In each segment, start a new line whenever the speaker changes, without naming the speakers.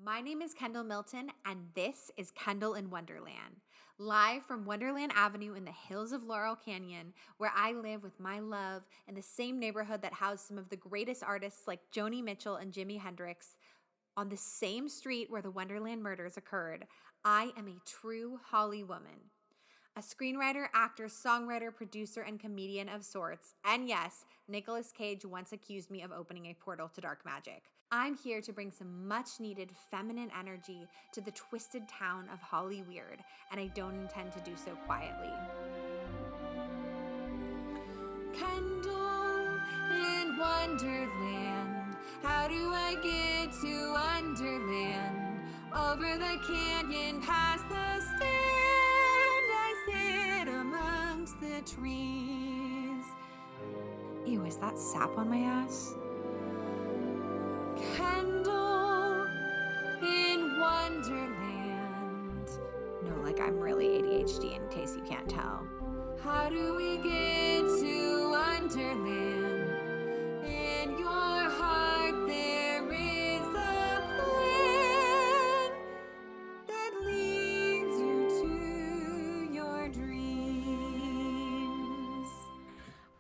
My name is Kendall Milton, and this is Kendall in Wonderland. Live from Wonderland Avenue in the hills of Laurel Canyon, where I live with my love in the same neighborhood that housed some of the greatest artists like Joni Mitchell and Jimi Hendrix, on the same street where the Wonderland murders occurred, I am a true Holly woman. A screenwriter, actor, songwriter, producer, and comedian of sorts. And yes, Nicolas Cage once accused me of opening a portal to dark magic. I'm here to bring some much needed feminine energy to the twisted town of Hollyweird, and I don't intend to do so quietly. Kendall in Wonderland. How do I get to Wonderland? Over the canyon, past the stand, I sit amongst the trees. Ew, is that sap on my ass? Kendall in Wonderland. No, like I'm really ADHD in case you can't tell. How do we get to Wonderland? In your heart there is a plan that leads you to your dreams.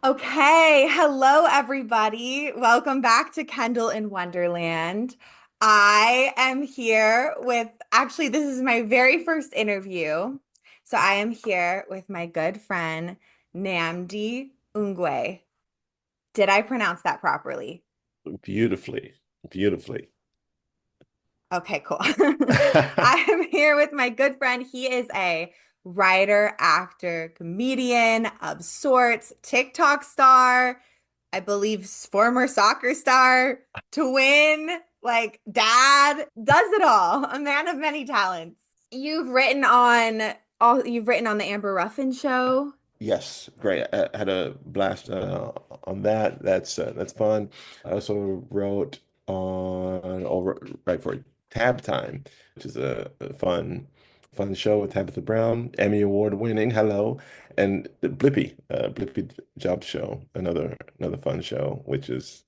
Okay, hello everybody. Welcome back to Kendall in Wonderland. I am here with, actually, this is my very first interview. So I am here with my good friend, NNAMDI NGWE. Did I pronounce that properly?
Beautifully, beautifully.
Okay, cool. I am here with my good friend. He is a writer, actor, comedian of sorts, TikTok star, I believe former soccer star, twin, like dad, does it all. A man of many talents. You've written on the Amber Ruffin Show.
Yes, great. I had a blast on that. That's fun. I also wrote on over right for Tab Time, which is a fun show with Tabitha Brown, Emmy Award winning. Hello, and the Blippy Job Show, another fun show, which is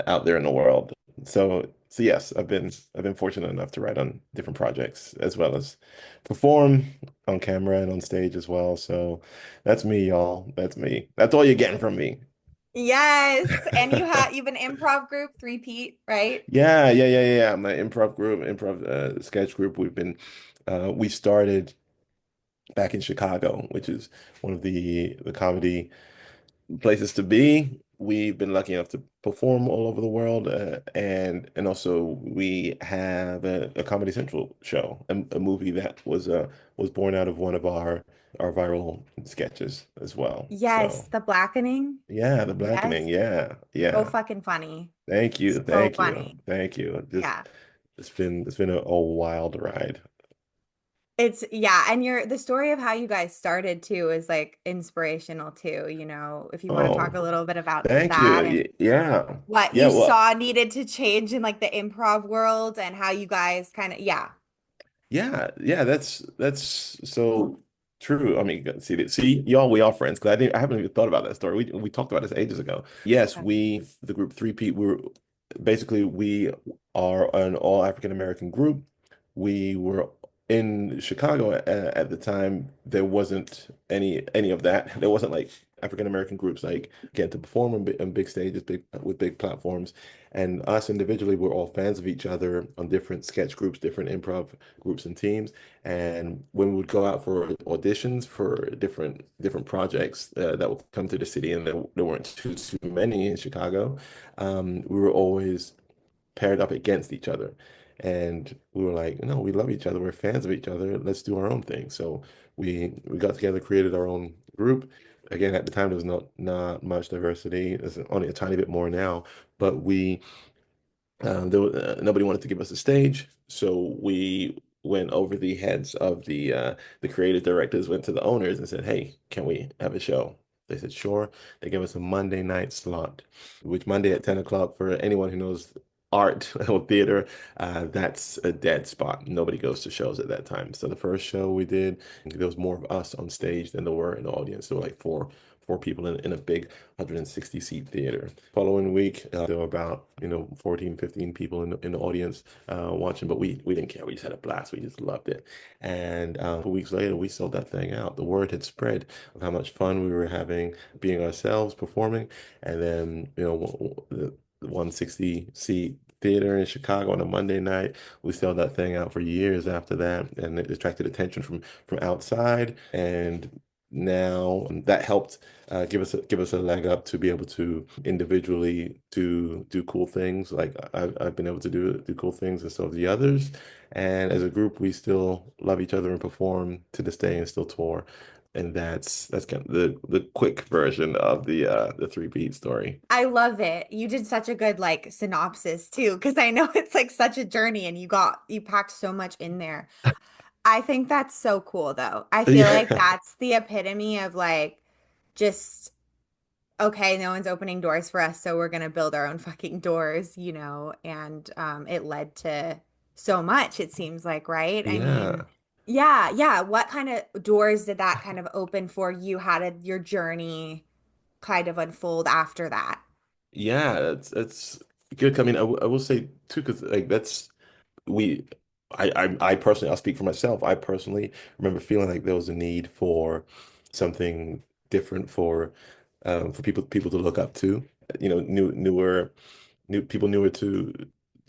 out there in the world. So yes, I've been fortunate enough to write on different projects as well as perform on camera and on stage as well. So that's me, y'all. That's me. That's all you're getting from me.
Yes, and you've an improv group, Three Pete, right?
Yeah. My improv group, improv sketch group, we started back in Chicago, which is one of the comedy places to be. We've been lucky enough to perform all over the world, and also we have a Comedy Central show, a movie that was born out of one of our viral sketches as well.
Yes,
So
The Blackening.
yeah, the
Yes,
blackening, yeah,
so
yeah.
fucking funny.
Thank you,
So
thank you,
funny.
thank you. Just
Yeah.
it's been a wild ride.
Yeah, and the story of how you guys started too is like inspirational too, if you want to talk
Oh,
a little bit about
thank you.
that and
Yeah,
what
yeah.
you
Well,
saw needed to change in like the improv world and how you guys kind of, yeah.
yeah. That's so true. I mean, see, y'all, we are friends because I haven't even thought about that story. We talked about this ages ago. Yes, the group Three Pete, we are an all African American group. We were in Chicago at the time. There wasn't any of that. There wasn't like African American groups like getting to perform on big stages, big with big platforms. And us individually, we're all fans of each other on different sketch groups, different improv groups and teams. And when we would go out for auditions for different projects that would come to the city, and there weren't too many in Chicago, we were always paired up against each other. And we were like, no, we love each other. We're fans of each other. Let's do our own thing. So we got together, created our own group. Again, at the time, there was not much diversity. There's only a tiny bit more now, but nobody wanted to give us a stage, so we went over the heads of the creative directors, went to the owners and said, "Hey, can we have a show?" They said, "Sure." They gave us a Monday night slot, which Monday at 10 o'clock for anyone who knows art or theater, that's a dead spot. Nobody goes to shows at that time. So the first show we did, there was more of us on stage than there were in the audience. There were like four 4 people in a big 160 seat theater. Following week, there were about, 14, 15 people in the audience watching, but we didn't care. We just had a blast. We just loved it. And 4 weeks later, we sold that thing out. The word had spread of how much fun we were having being ourselves performing. And then, the 160 seat theater in Chicago on a Monday night. We sold that thing out for years after that, and it attracted attention from outside. And now that helped give us a leg up to be able to individually do cool things. Like I've been able to do cool things, and so have the others. And as a group, we still love each other and perform to this day and still tour. And that's kind of the quick version of the three beat story.
I love it. You did such a good like synopsis too, because I know it's like such a journey and you packed so much in there. I think that's so cool though. I feel like
Yeah.
that's the epitome of like just okay, no one's opening doors for us, so we're gonna build our own fucking doors, and it led to so much, it seems like, right? I mean,
Yeah.
yeah, yeah. What kind of doors did that kind of open for you? How did your journey kind of unfold after that?
Yeah, it's good. I mean, I will say too, because like we, I personally, I'll speak for myself. I personally remember feeling like there was a need for something different for people to look up to. New people newer to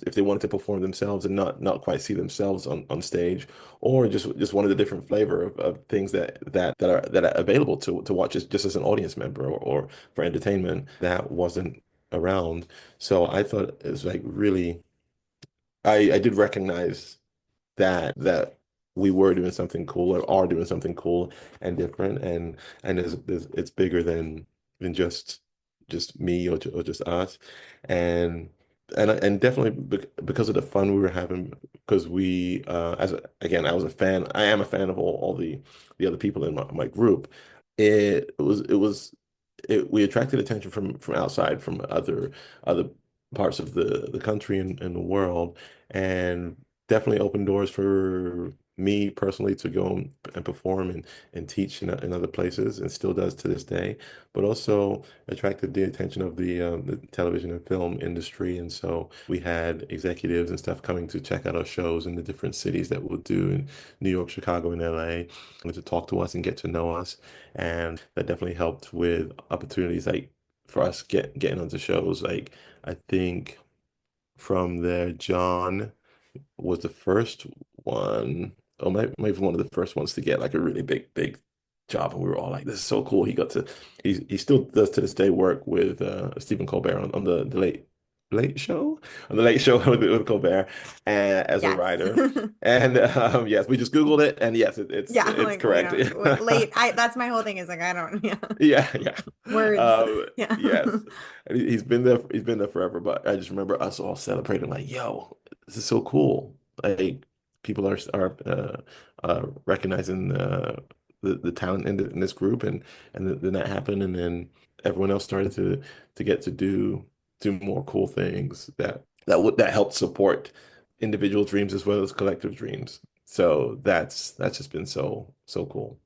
if they wanted to perform themselves and not quite see themselves on stage, or just wanted a different flavor of things that are available to watch just as an audience member or for entertainment that wasn't around. So I thought it was like really I did recognize that we were doing something cool or are doing something cool and different, and it's bigger than just me or just us. And and definitely because of the fun we were having, because we again, I am a fan of all the other people in my group. We attracted attention from outside, from other parts of the country and the world, and definitely opened doors for me personally to go and perform and teach in other places, and still does to this day, but also attracted the attention of the television and film industry. And so we had executives and stuff coming to check out our shows in the different cities that we'll do in New York, Chicago, and LA, and to talk to us and get to know us. And that definitely helped with opportunities like for us getting onto shows. Like I think from there, John was the first one, or maybe one of the first ones to get like a really big job, and we were all like, "This is so cool." He still does to this day work with Stephen Colbert on the Late Show, on the Late Show with Colbert, and as a
Yes.
writer. And yes, we just Googled it, and yes,
Yeah,
it's
like we
correct.
don't wait, late. That's my whole thing is like I don't yeah.
Yeah, yeah.
Words. Yeah.
Yes. And he's been there forever, but I just remember us all celebrating like, yo, this is so cool. Like people are recognizing the talent in this group, and then that happened, and then everyone else started to get to do more cool things that helped support individual dreams as well as collective dreams. So that's just been so cool.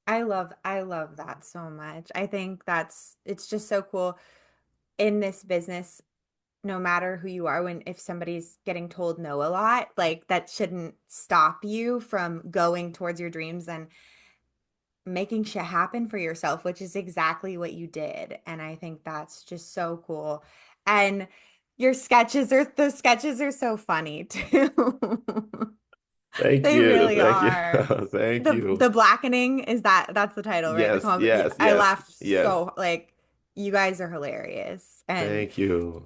I love that so much. I think it's just so cool in this business, no matter who you are, when if somebody's getting told no a lot, like that shouldn't stop you from going towards your dreams and making shit happen for yourself, which is exactly what you did. And I think that's just so cool. And the sketches are so funny too.
Thank
They
you.
really
Thank you.
are.
Thank
The
you.
blackening is that's the title, right? The
Yes,
comedy.
yes,
I
yes,
laughed
yes.
so like you guys are hilarious. And
Thank you.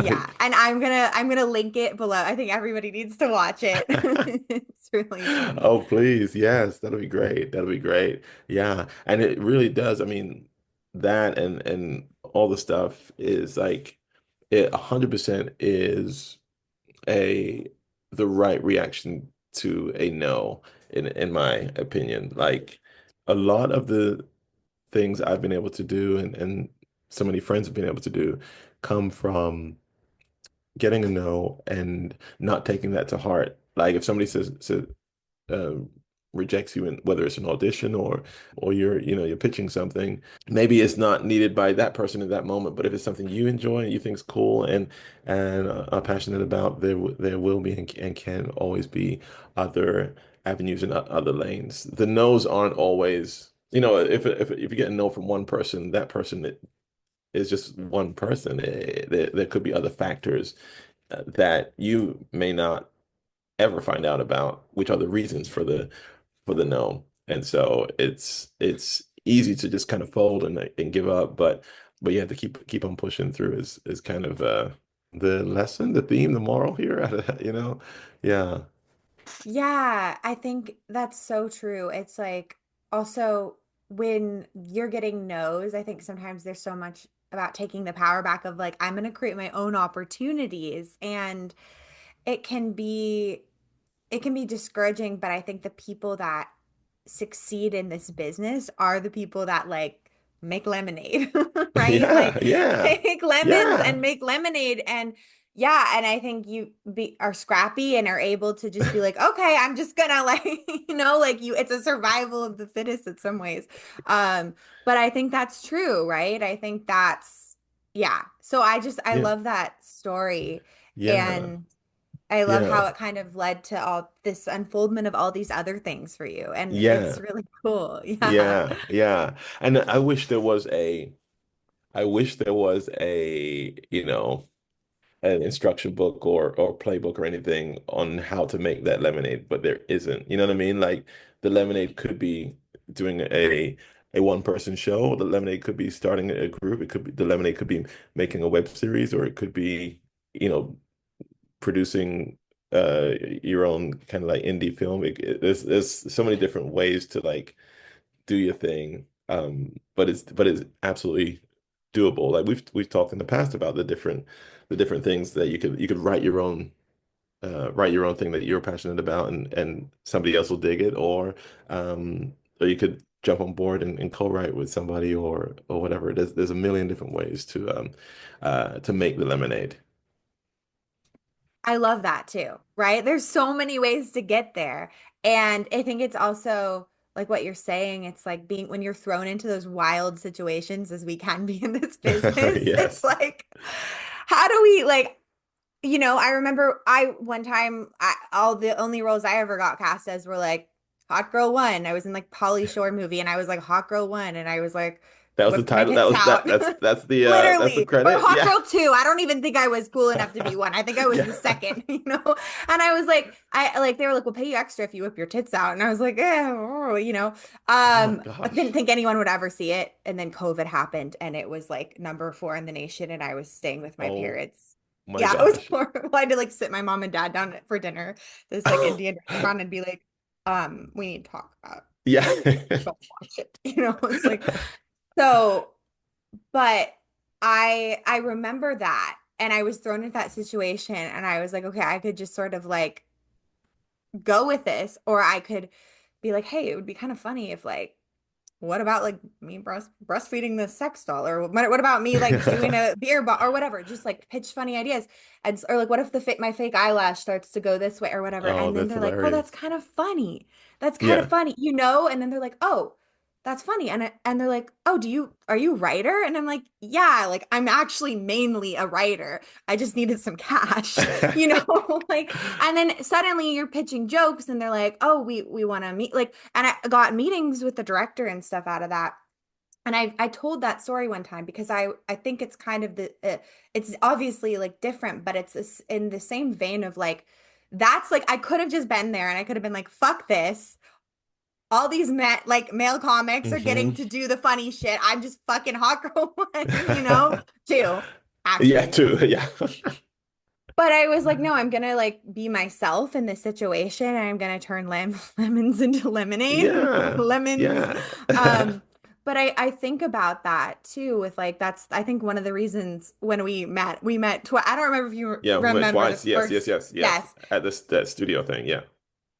yeah, and I'm gonna link it below. I think everybody needs to watch it. It's really funny.
Oh, please. Yes, that'll be great. That'll be great. Yeah. And it really does. I mean, that and all the stuff is like it 100% is a the right reaction to a no in my opinion. Like a lot of the things I've been able to do and so many friends have been able to do come from getting a no and not taking that to heart. Like if somebody says um, rejects you in whether it's an audition or you're pitching something. Maybe it's not needed by that person in that moment, but if it's something you enjoy and you think is cool and are passionate about, there will be and can always be other avenues and other lanes. The no's aren't always, if you get a no from one person, that person is just one person. There could be other factors that you may not ever find out about, which are the reasons for the no. And so it's easy to just kind of fold and give up, but you have to keep on pushing through is kind of the lesson, the theme, the moral here. Yeah.
Yeah, I think that's so true. It's like also when you're getting no's, I think sometimes there's so much about taking the power back of like, I'm going to create my own opportunities. And it can be it can be discouraging, but I think the people that succeed in this business are the people that like make lemonade, right?
Yeah,
Like
yeah,
take lemons and
yeah.
make lemonade. And yeah, and I think are scrappy and are able to just be like, okay, I'm just gonna like, like it's a survival of the fittest in some ways. But I think that's true, right? I think yeah. So I
Yeah,
love that story.
yeah,
And I love
yeah,
how it kind of led to all this unfoldment of all these other things for you. And it's
yeah,
really cool. Yeah.
yeah, yeah. And I wish there was an instruction book or playbook or anything on how to make that lemonade, but there isn't. You know what I mean? Like the lemonade could be doing a one person show. The lemonade could be starting a group. It could be the lemonade could be making a web series, or it could be, you know, producing your own kind of like indie film. There's so many different ways to like do your thing. But it's absolutely doable. Like we've talked in the past about the different things that you could write your own thing that you're passionate about, and somebody else will dig it, or you could jump on board and co-write with somebody or whatever. There's a million different ways to make the lemonade.
I love that too, right? There's so many ways to get there. And I think it's also like what you're saying, it's like being when you're thrown into those wild situations as we can be in this business, it's
Yes.
like, how do we like, I remember one time all the only roles I ever got cast as were like Hot Girl One. I was in like Pauly Shore movie and I was like Hot Girl One and I was like
That was the
whipped my
title. That
tits
was
out.
that's the
Literally. Or
credit.
Hot
Yeah.
Girl 2. I don't even think I was cool enough to be one. I think I was the
Yeah.
second, And I was like, I like they were like, we'll pay you extra if you whip your tits out. And I was like,
Oh
I didn't
gosh.
think anyone would ever see it. And then COVID happened and it was like number 4 in the nation and I was staying with my
Oh
parents.
my
Yeah, it was
gosh.
horrible. I had to like sit my mom and dad down for dinner, this like Indian restaurant, and be like, we need to talk about
Yeah.
don't watch it. It's like so, but I remember that and I was thrown into that situation and I was like, okay, I could just sort of like go with this, or I could be like, hey, it would be kind of funny if like what about like me breastfeeding the sex doll, or what about me like doing a beer bottle or whatever, just like pitch funny ideas. Or like what if my fake eyelash starts to go this way or whatever,
Oh,
and then
that's
they're like, oh, that's
hilarious.
kind of funny, that's kind of
Yeah.
funny, and then they're like, oh, that's funny. And they're like, oh, are you a writer? And I'm like, yeah, like I'm actually mainly a writer, I just needed some cash, like. And then suddenly you're pitching jokes and they're like, oh, we want to meet, like. And I got meetings with the director and stuff out of that. And I told that story one time because I think it's kind of it's obviously like different, but in the same vein of like, that's like I could have just been there and I could have been like, fuck this, all these male comics are getting
hmm
to do the funny shit, I'm just fucking hot girl one, two,
Yeah,
actually.
too. Yeah.
But I was like, no, I'm gonna like be myself in this situation and I'm gonna turn lemons into lemonade.
Yeah.
Lemons.
Yeah.
Um, but I think about that too with like that's I think one of the reasons when we met twi I don't remember if you
Yeah, we met
remember the
twice. Yes, yes,
first.
yes, yes.
Yes,
At this that studio thing. Yeah.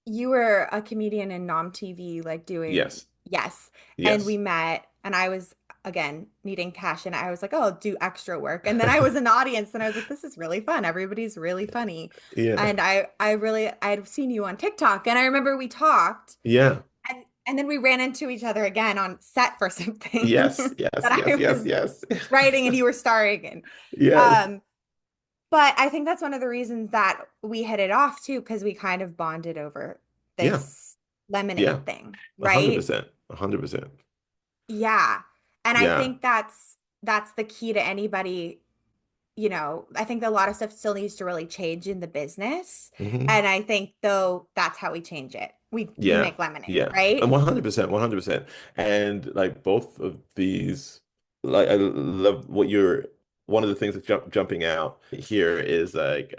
you were a comedian in Nom TV like doing.
Yes.
Yes. And we
Yes.
met and I was again, needing cash. And I was like, oh, I'll do extra work. And then I was in the audience and I was like, this is really fun. Everybody's really funny.
Yeah.
And I'd seen you on TikTok and I remember we talked
Yeah.
and then we ran into each other again on set for something
Yes. Yes.
that
Yes.
I
Yes.
was
Yes.
writing and you were starring in.
Yes.
Um, but I think that's one of the reasons that we hit it off too, because we kind of bonded over
Yeah.
this
Yeah.
lemonade thing,
A hundred
right?
percent. 100%.
Yeah. And I
Yeah.
think that's the key to anybody, I think that a lot of stuff still needs to really change in the business.
Hmm.
And I think though that's how we change it. We
Yeah,
make lemonade,
yeah, and
right?
100%, 100%. And like both of these, like I love what you're. One of the things that's jumping out here is like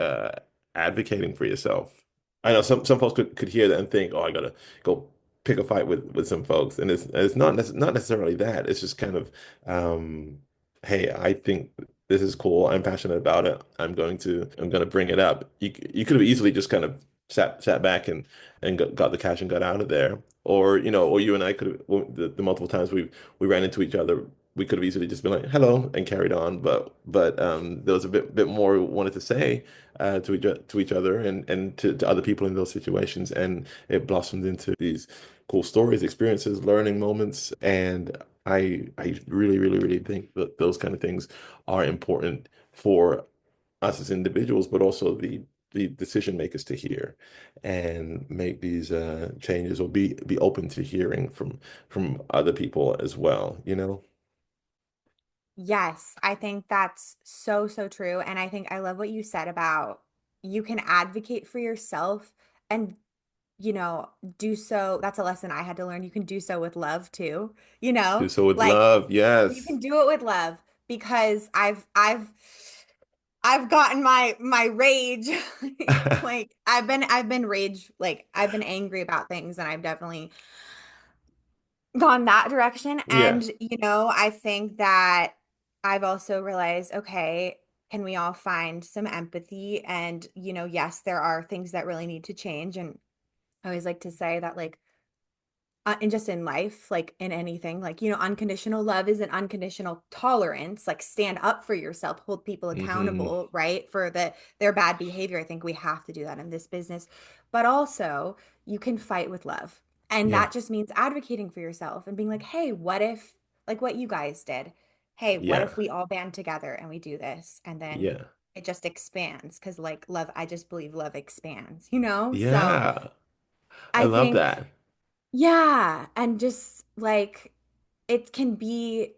advocating for yourself. I know some folks could hear that and think, oh, I gotta go pick a fight with some folks, and it's not necessarily that. It's just kind of, um, hey, I think this is cool. I'm passionate about it. I'm gonna bring it up. You could have easily just kind of sat back and got the cash and got out of there. Or, or you and I could have, well, the multiple times we ran into each other, we could have easily just been like, hello, and carried on. But there was a bit more we wanted to say to each other and to other people in those situations. And it blossomed into these cool stories, experiences, learning moments. And I really, really, really think that those kind of things are important for us as individuals, but also the decision makers to hear and make these changes or be open to hearing from other people as well, you know?
Yes, I think that's so, so true. And I think I love what you said about you can advocate for yourself and, you know, do so. That's a lesson I had to learn. You can do so with love too,
Do so with
like
love,
you
yes.
can do it with love because I've gotten my rage like I've been rage like I've been angry about things and I've definitely gone that direction.
Yeah,
And, I think that I've also realized, okay, can we all find some empathy? And, yes, there are things that really need to change. And I always like to say that, like, and just in life, like in anything, like, unconditional love is an unconditional tolerance. Like, stand up for yourself, hold people
hmm,
accountable, right? For their bad behavior. I think we have to do that in this business. But also, you can fight with love. And
yeah,
that just means advocating for yourself and being like, hey, what if, like what you guys did? Hey, what
yeah,
if we all band together and we do this? And then
yeah,
it just expands because, like, love, I just believe love expands? So
yeah. I
I
love
think
that.
yeah, and just like it can be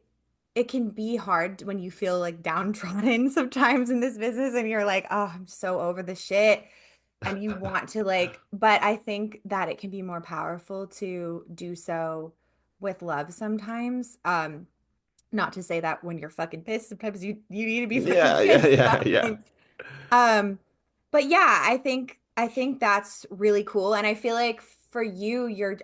it can be hard when you feel like downtrodden sometimes in this business and you're like, "Oh, I'm so over the shit." And you want to like, but I think that it can be more powerful to do so with love sometimes. Not to say that when you're fucking pissed, sometimes you need to be fucking
Yeah, yeah,
pissed
yeah,
about
yeah.
things. Um, but yeah, I think that's really cool. And I feel like for you, your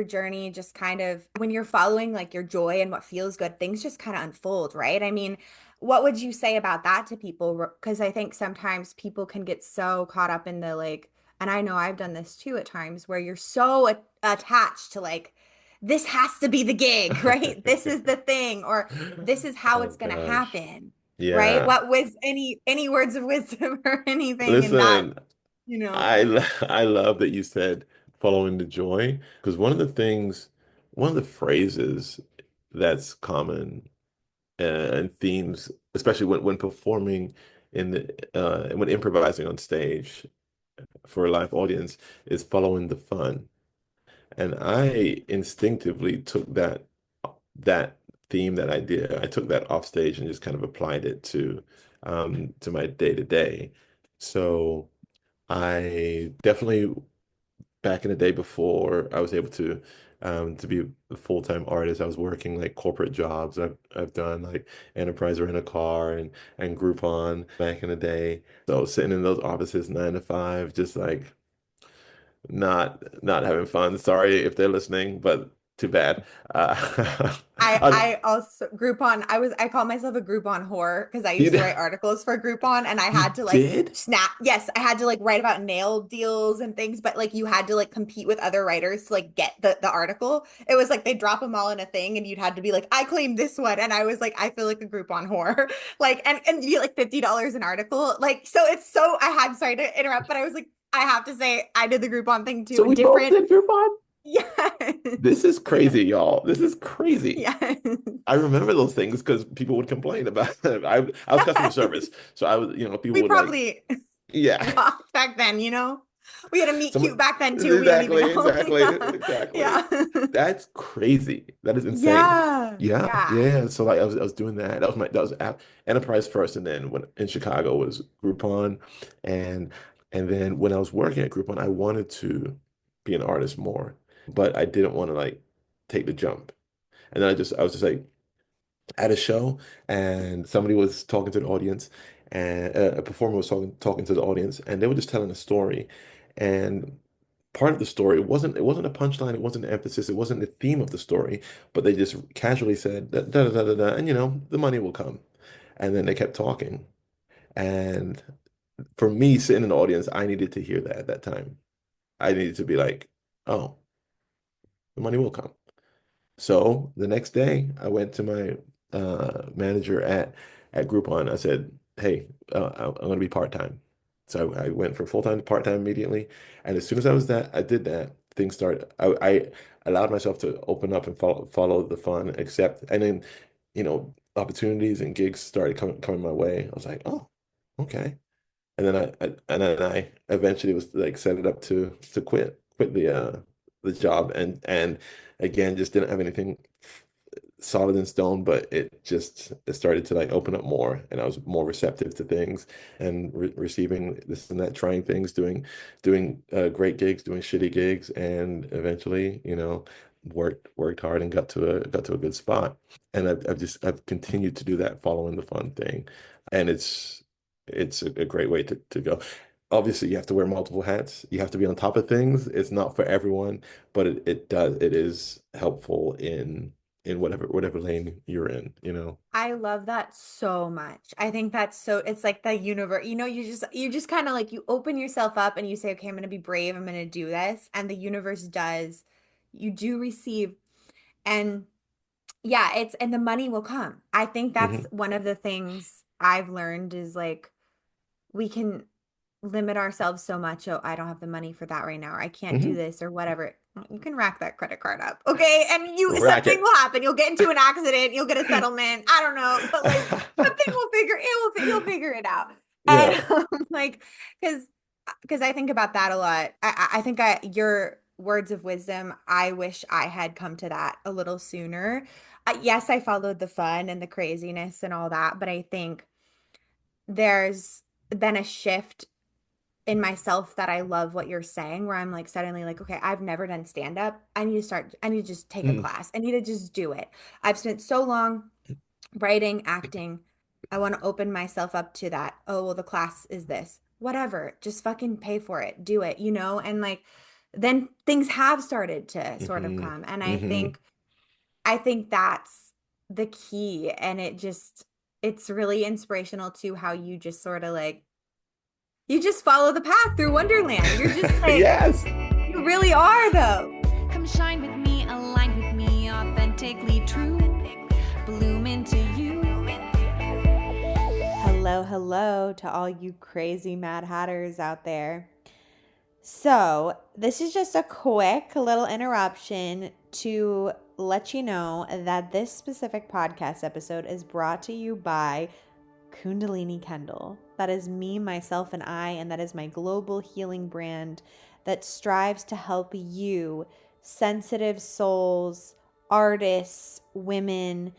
journey just kind of when you're following like your joy and what feels good, things just kind of unfold, right? I mean, what would you say about that to people? Because I think sometimes people can get so caught up in the like, and I know I've done this too at times where you're so attached to like, this has to be the gig, right? This is the thing, or this is how
Oh
it's going to
gosh.
happen, right?
Yeah.
What was any words of wisdom or anything in that,
Listen,
you know?
I love that you said following the joy because one of the phrases that's common and themes, especially when performing when improvising on stage for a live audience, is following the fun. And I instinctively took that theme, that idea, I took that off stage and just kind of applied it to my day to day. So I definitely back in the day before I was able to be a full-time artist, I was working like corporate jobs. I've done like Enterprise Rent a Car and Groupon back in the day. So sitting in those offices 9 to 5, just like not having fun. Sorry if they're listening, but Too bad. I,
I also Groupon. I call myself a Groupon whore because I
you
used to write articles for Groupon and I
you
had to like
did?
snap. Yes, I had to like write about nail deals and things, but like you had to like compete with other writers to like get the article. It was like they drop them all in a thing and you'd had to be like, I claim this one. And I was like, I feel like a Groupon whore. Like and you get like $50 an article. Like so it's so I had sorry to interrupt, but I was like, I have to say I did the Groupon thing
So
too.
we both
Different.
did Groupon?
Yes.
This is
Yeah.
crazy, y'all. This is crazy.
Yes.
I remember those things because people would complain about it. I was customer service, so I was, people
We
would like,
probably
yeah.
walked back then, you know? We had a meet cute
Someone
back then too. We don't even
exactly,
know.
exactly,
Yeah.
exactly.
Yeah.
That's crazy. That is insane.
Yeah.
Yeah,
Yeah.
yeah. So like I was doing that. That was Enterprise first, and then when in Chicago was Groupon, and and then when I was working at Groupon, I wanted to be an artist more, but I didn't want to like take the jump. And then I was just like at a show, and somebody was talking to the audience, and a performer was talking to the audience, and they were just telling a story, and part of the story it wasn't a punchline, it wasn't an emphasis, it wasn't the theme of the story, but they just casually said da da da da da, and the money will come, and then they kept talking, and for me sitting in the audience, I needed to hear that at that time. I needed to be like, oh, the money will come. So the next day, I went to my manager at Groupon. I said, "Hey, I'm going to be part-time." So I went from full-time to part-time immediately. And as soon as I did that, things started. I allowed myself to open up and follow the fun, accept, and then opportunities and gigs started coming my way. I was like, "Oh, okay." And then I eventually was like set it up to quit the job, and again just didn't have anything solid in stone, but it started to like open up more, and I was more receptive to things and receiving this and that, trying things, doing great gigs, doing shitty gigs, and eventually worked hard and got to a good spot. And I've continued to do that following the fun thing, and it's a great way to go. Obviously, you have to wear multiple hats. You have to be on top of things. It's not for everyone, but it is helpful in whatever lane you're in, you know.
I love that so much. I think that's so it's like the universe, you just kind of like you open yourself up and you say, okay, I'm gonna be brave, I'm gonna do this. And the universe does, you do receive. And yeah, and the money will come. I think that's
Hmm.
one of the things I've learned is like we can limit ourselves so much. Oh, I don't have the money for that right now, or I can't do
Hmm.
this or whatever. You can rack that credit card up, okay? And something
Racket.
will happen. You'll get into an accident, you'll get a settlement. I don't know, but like something will you'll figure it out. And
Yeah.
like because I think about that a lot. I think your words of wisdom, I wish I had come to that a little sooner. Yes, I followed the fun and the craziness and all that, but I think there's been a shift in myself that I love what you're saying, where I'm like suddenly like, okay, I've never done stand up. I need to just take a
Mm.
class. I need to just do it. I've spent so long writing, acting. I want to open myself up to that. Oh, well, the class is this. Whatever. Just fucking pay for it. Do it, And like then things have started to sort of
Hmm.
come. And
Hmm.
I think that's the key. And it's really inspirational to how you just sort of like you just follow the path through Wonderland. You're just like,
Yes.
you really are, though. Come shine with me, align with me, authentically true. Bloom into you. Hello, hello to all you crazy Mad Hatters out there. So, this is just a quick little interruption to let you know that this specific podcast episode is brought to you by Kundalini Kendall. That is me, myself, and I, and that is my global healing brand that strives to help you, sensitive souls, artists, women,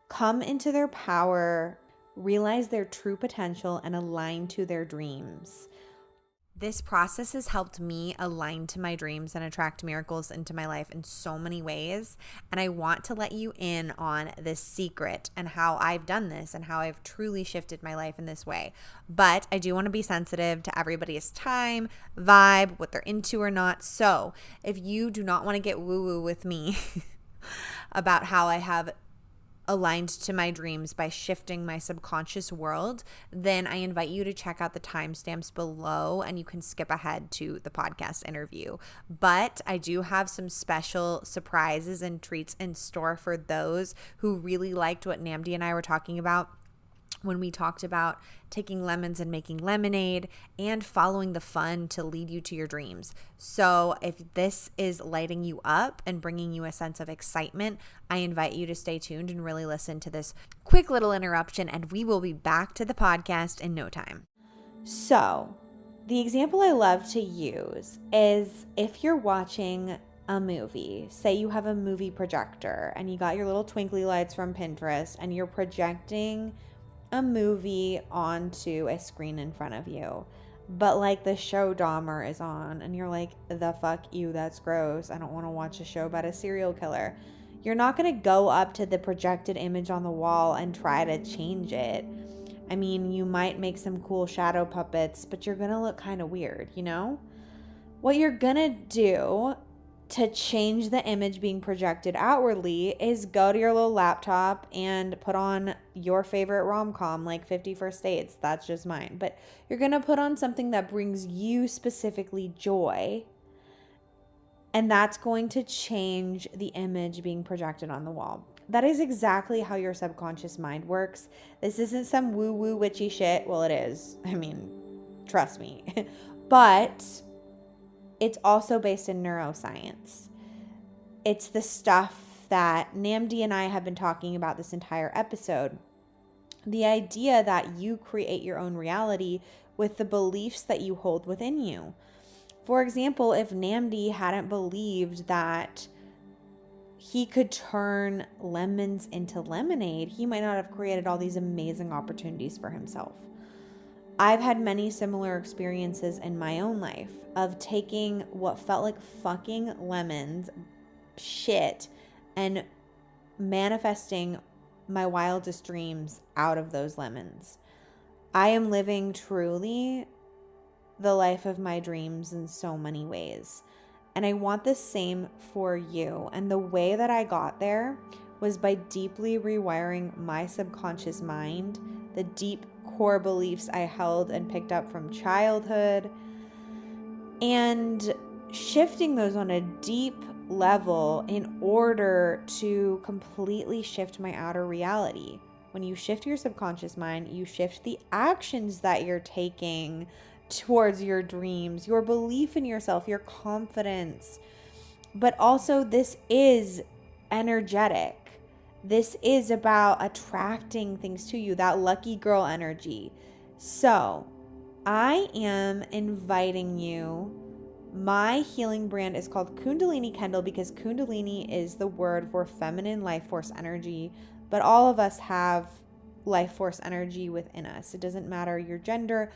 come into their power, realize their true potential, and align to their dreams. This process has helped me align to my dreams and attract miracles into my life in so many ways. And I want to let you in on this secret and how I've done this and how I've truly shifted my life in this way. But I do want to be sensitive to everybody's time, vibe, what they're into or not. So if you do not want to get woo-woo with me, about how I have aligned to my dreams by shifting my subconscious world, then I invite you to check out the timestamps below and you can skip ahead to the podcast interview. But I do have some special surprises and treats in store for those who really liked what NNAMDI and I were talking about when we talked about taking lemons and making lemonade and following the fun to lead you to your dreams. So if this is lighting you up and bringing you a sense of excitement, I invite you to stay tuned and really listen to this quick little interruption, and we will be back to the podcast in no time. So the example I love to use is if you're watching a movie, say you have a movie projector and you got your little twinkly lights from Pinterest and you're projecting a movie onto a screen in front of you, but like the show Dahmer is on and you're like, the fuck you, that's gross, I don't want to watch a show about a serial killer. You're not going to go up to the projected image on the wall and try to change it. I mean, you might make some cool shadow puppets, but you're going to look kind of weird, you know? What you're going to do to change the image being projected outwardly is go to your little laptop and put on your favorite rom-com like 50 First Dates. That's just mine. But you're going to put on something that brings you specifically joy, and that's going to change the image being projected on the wall. That is exactly how your subconscious mind works. This isn't some woo-woo witchy shit. Well, it is. I mean, trust me. But it's also based in neuroscience. It's the stuff that NNAMDI and I have been talking about this entire episode. The idea that you create your own reality with the beliefs that you hold within you. For example, if NNAMDI hadn't believed that he could turn lemons into lemonade, he might not have created all these amazing opportunities for himself. I've had many similar experiences in my own life of taking what felt like fucking lemons shit and manifesting my wildest dreams out of those lemons. I am living truly the life of my dreams in so many ways. And I want the same for you. And the way that I got there was by deeply rewiring my subconscious mind, the deep core beliefs I held and picked up from childhood, and shifting those on a deep level in order to completely shift my outer reality. When you shift your subconscious mind, you shift the actions that you're taking towards your dreams, your belief in yourself, your confidence. But also, this is energetic. This is about attracting things to you, that lucky girl energy. So I am inviting you. My healing brand is called Kundalini Kendall because Kundalini is the word for feminine life force energy, but all of us have life force energy within us. It doesn't matter your gender.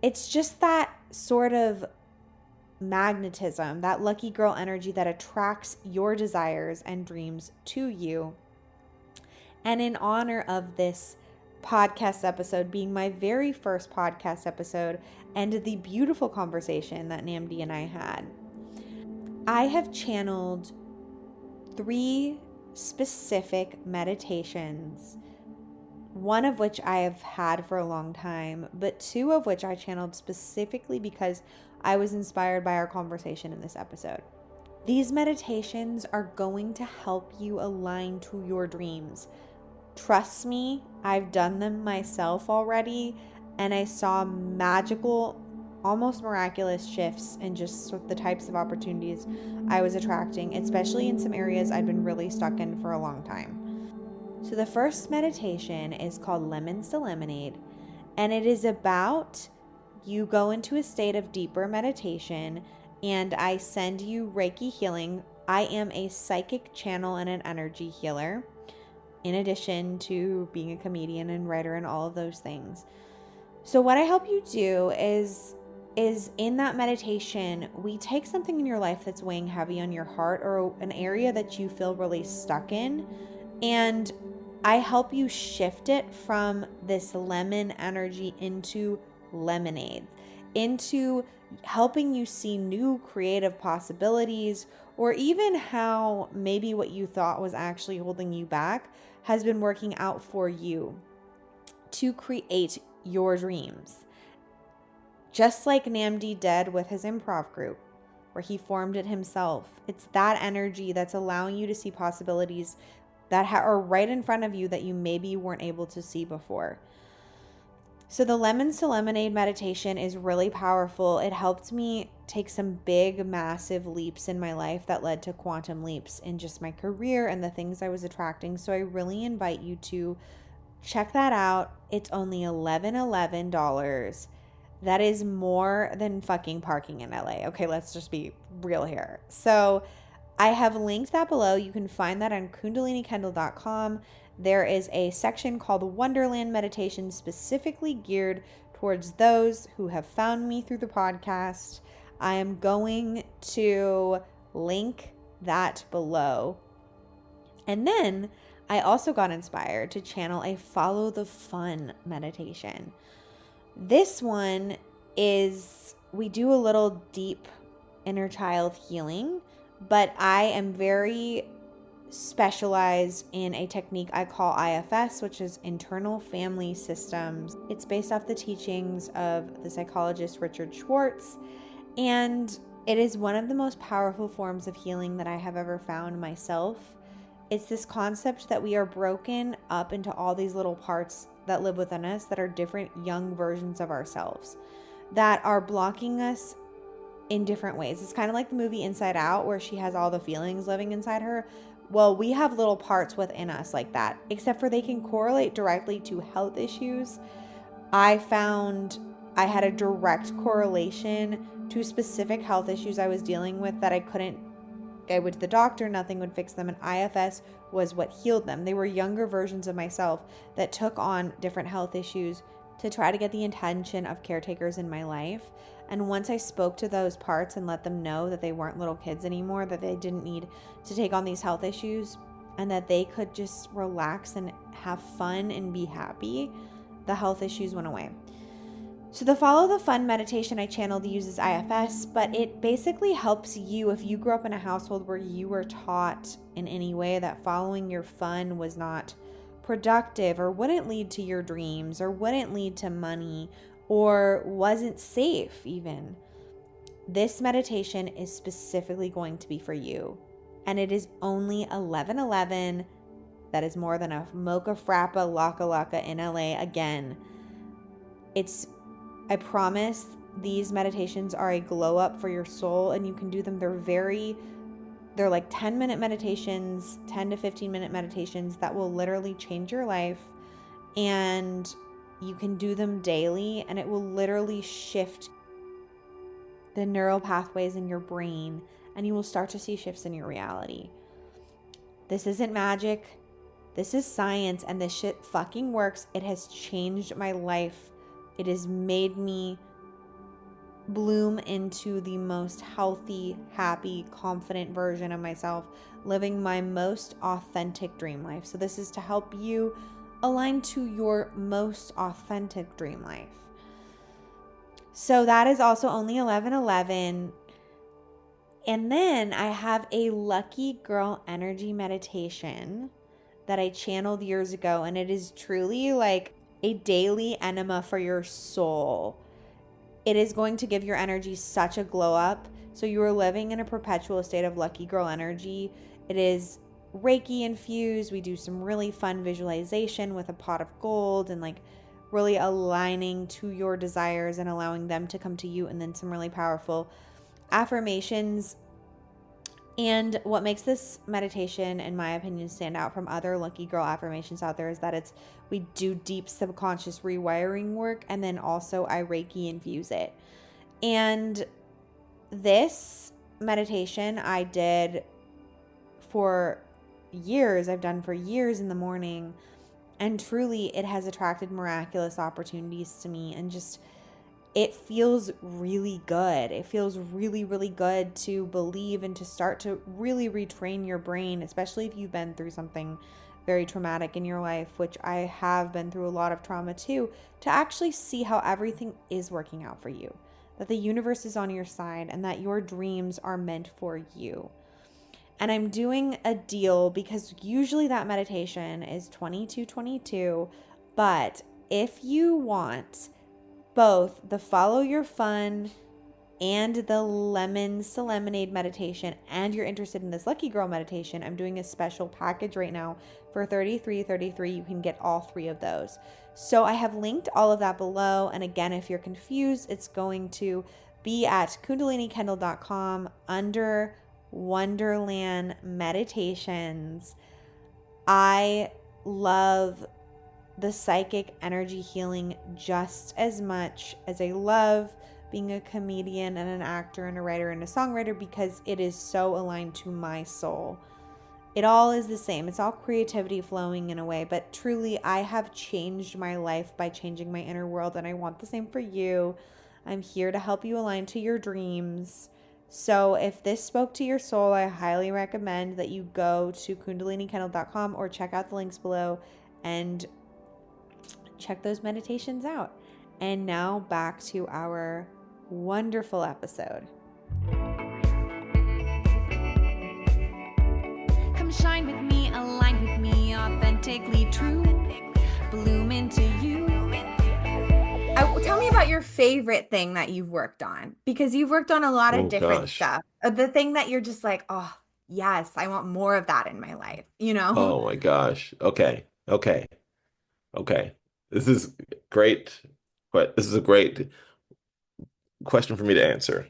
It's just that sort of magnetism, that lucky girl energy that attracts your desires and dreams to you. And in honor of this podcast episode being my very first podcast episode and the beautiful conversation that NNAMDI and I had, I have channeled 3 specific meditations, one of which I have had for a long time, but 2 of which I channeled specifically because I was inspired by our conversation in this episode. These meditations are going to help you align to your dreams. Trust me, I've done them myself already, and I saw magical, almost miraculous shifts in just the types of opportunities I was attracting, especially in some areas I'd been really stuck in for a long time. So the first meditation is called Lemons to Lemonade, and it is about you go into a state of deeper meditation, and I send you reiki-healing. I am a psychic channel and an energy healer, in addition to being a comedian and writer and all of those things. So what I help you do is in that meditation, we take something in your life that's weighing heavy on your heart or an area that you feel really stuck in, and I help you shift it from this lemon energy into lemonade, into
helping you see new creative possibilities, or even how maybe what you thought was actually holding you back has been working out for you to create your dreams. Just like NNAMDI did with his improv group, where he formed it himself. It's that energy that's allowing you to see possibilities that are right in front of you that you maybe weren't able to see before. So the Lemons to Lemonade meditation is really powerful. It helped me take some big, massive leaps in my life that led to quantum leaps in just my career and the things I was attracting. So I really invite you to check that out. It's only $11. That is more than fucking parking in LA. Okay, let's just be real here. So I have linked that below. You can find that on KundaliniKendall.com. There is a section called Wonderland Meditation specifically geared towards those who have found me through the podcast. I am going to link that below. And then I also got inspired to channel a Follow the Fun meditation. This one is, we do a little deep inner child healing, but I am very specialized in a technique I call IFS, which is internal family systems. It's based off the teachings of the psychologist Richard Schwartz, and it is one of the most powerful forms of healing that I have ever found myself. It's this concept that we are broken up into all these little parts that live within us that are different young versions of ourselves that are blocking us in different ways. It's kind of like the movie Inside Out, where she has all the feelings living inside her. Well, we have little parts within us like that, except for they can correlate directly to health issues. I found I had a direct correlation to specific health issues I was dealing with that I went to the doctor, nothing would fix them, and IFS was what healed them. They were younger versions of myself that took on different health issues to try to get the attention of caretakers in my life. And once I spoke to those parts and let them know that they weren't little kids anymore, that they didn't need to take on these health issues, and that they could just relax and have fun and be happy, the health issues went away. So the Follow the Fun meditation I channeled uses IFS, but it basically helps you if you grew up in a household where you were taught in any way that following your fun was not productive or wouldn't lead to your dreams or wouldn't lead to money or wasn't safe even. This meditation is specifically going to be for you. And it is only $11.11. That is more than a mocha frappa laka laka in LA again. I promise these meditations are a glow up for your soul, and you can do them. They're like 10-minute meditations, 10 to 15-minute meditations that will literally change your life. And you can do them daily, and it will literally shift the neural pathways in your brain, and you will start to see shifts in your reality. This isn't magic. This is science, and this shit fucking works. It has changed my life. It has made me bloom into the most healthy, happy, confident version of myself, living my most authentic dream life. So this is to help you align to your most authentic dream life. So that is also only $11.11. And then I have a Lucky Girl Energy meditation that I channeled years ago, and it is truly like a daily enema for your soul. It is going to give your energy such a glow up. So you are living in a perpetual state of Lucky Girl energy. It is Reiki infused. We do some really fun visualization with a pot of gold and like really aligning to your desires and allowing them to come to you, and then some really powerful affirmations. And what makes this meditation, in my opinion, stand out from other Lucky Girl affirmations out there is that we do deep subconscious rewiring work, and then also I Reiki infuse it. And this meditation I did for years. I've done for years in the morning, and truly it has attracted miraculous opportunities to me, and just it feels really good. It feels really, really good to believe and to start to really retrain your brain, especially if you've been through something very traumatic in your life, which I have been through a lot of trauma too, to actually see how everything is working out for you. that the universe is on your side, and that your dreams are meant for you. And I'm doing a deal because usually that meditation is $22.22, but if you want both the Follow Your Fun and the Lemons to Lemonade meditation, and you're interested in this Lucky Girl meditation, I'm doing a special package right now for $33.33. You can get all three of those. So I have linked all of that below. And again, if you're confused, it's going to be at KundaliniKendall.com under Wonderland Meditations. I love the psychic energy healing just as much as I love being a comedian and an actor and a writer and a songwriter, because it is so aligned to my soul. It all is the same. It's all creativity flowing in a way, but truly I have changed my life by changing my inner world, and I want the same for you. I'm here to help you align to your dreams. So if this spoke to your soul, I highly recommend that you go to KundaliniKendall.com or check out the links below and check those meditations out. And now back to our wonderful episode.
Come shine with me, align with me, authentically true, bloom into you. Tell me about your favorite thing that you've worked on, because you've worked on a lot of different stuff. The thing that you're just like, oh, yes, I want more of that in my life, you know?
Oh my gosh. Okay. Okay. Okay. This is great. But this is a great question for me to answer.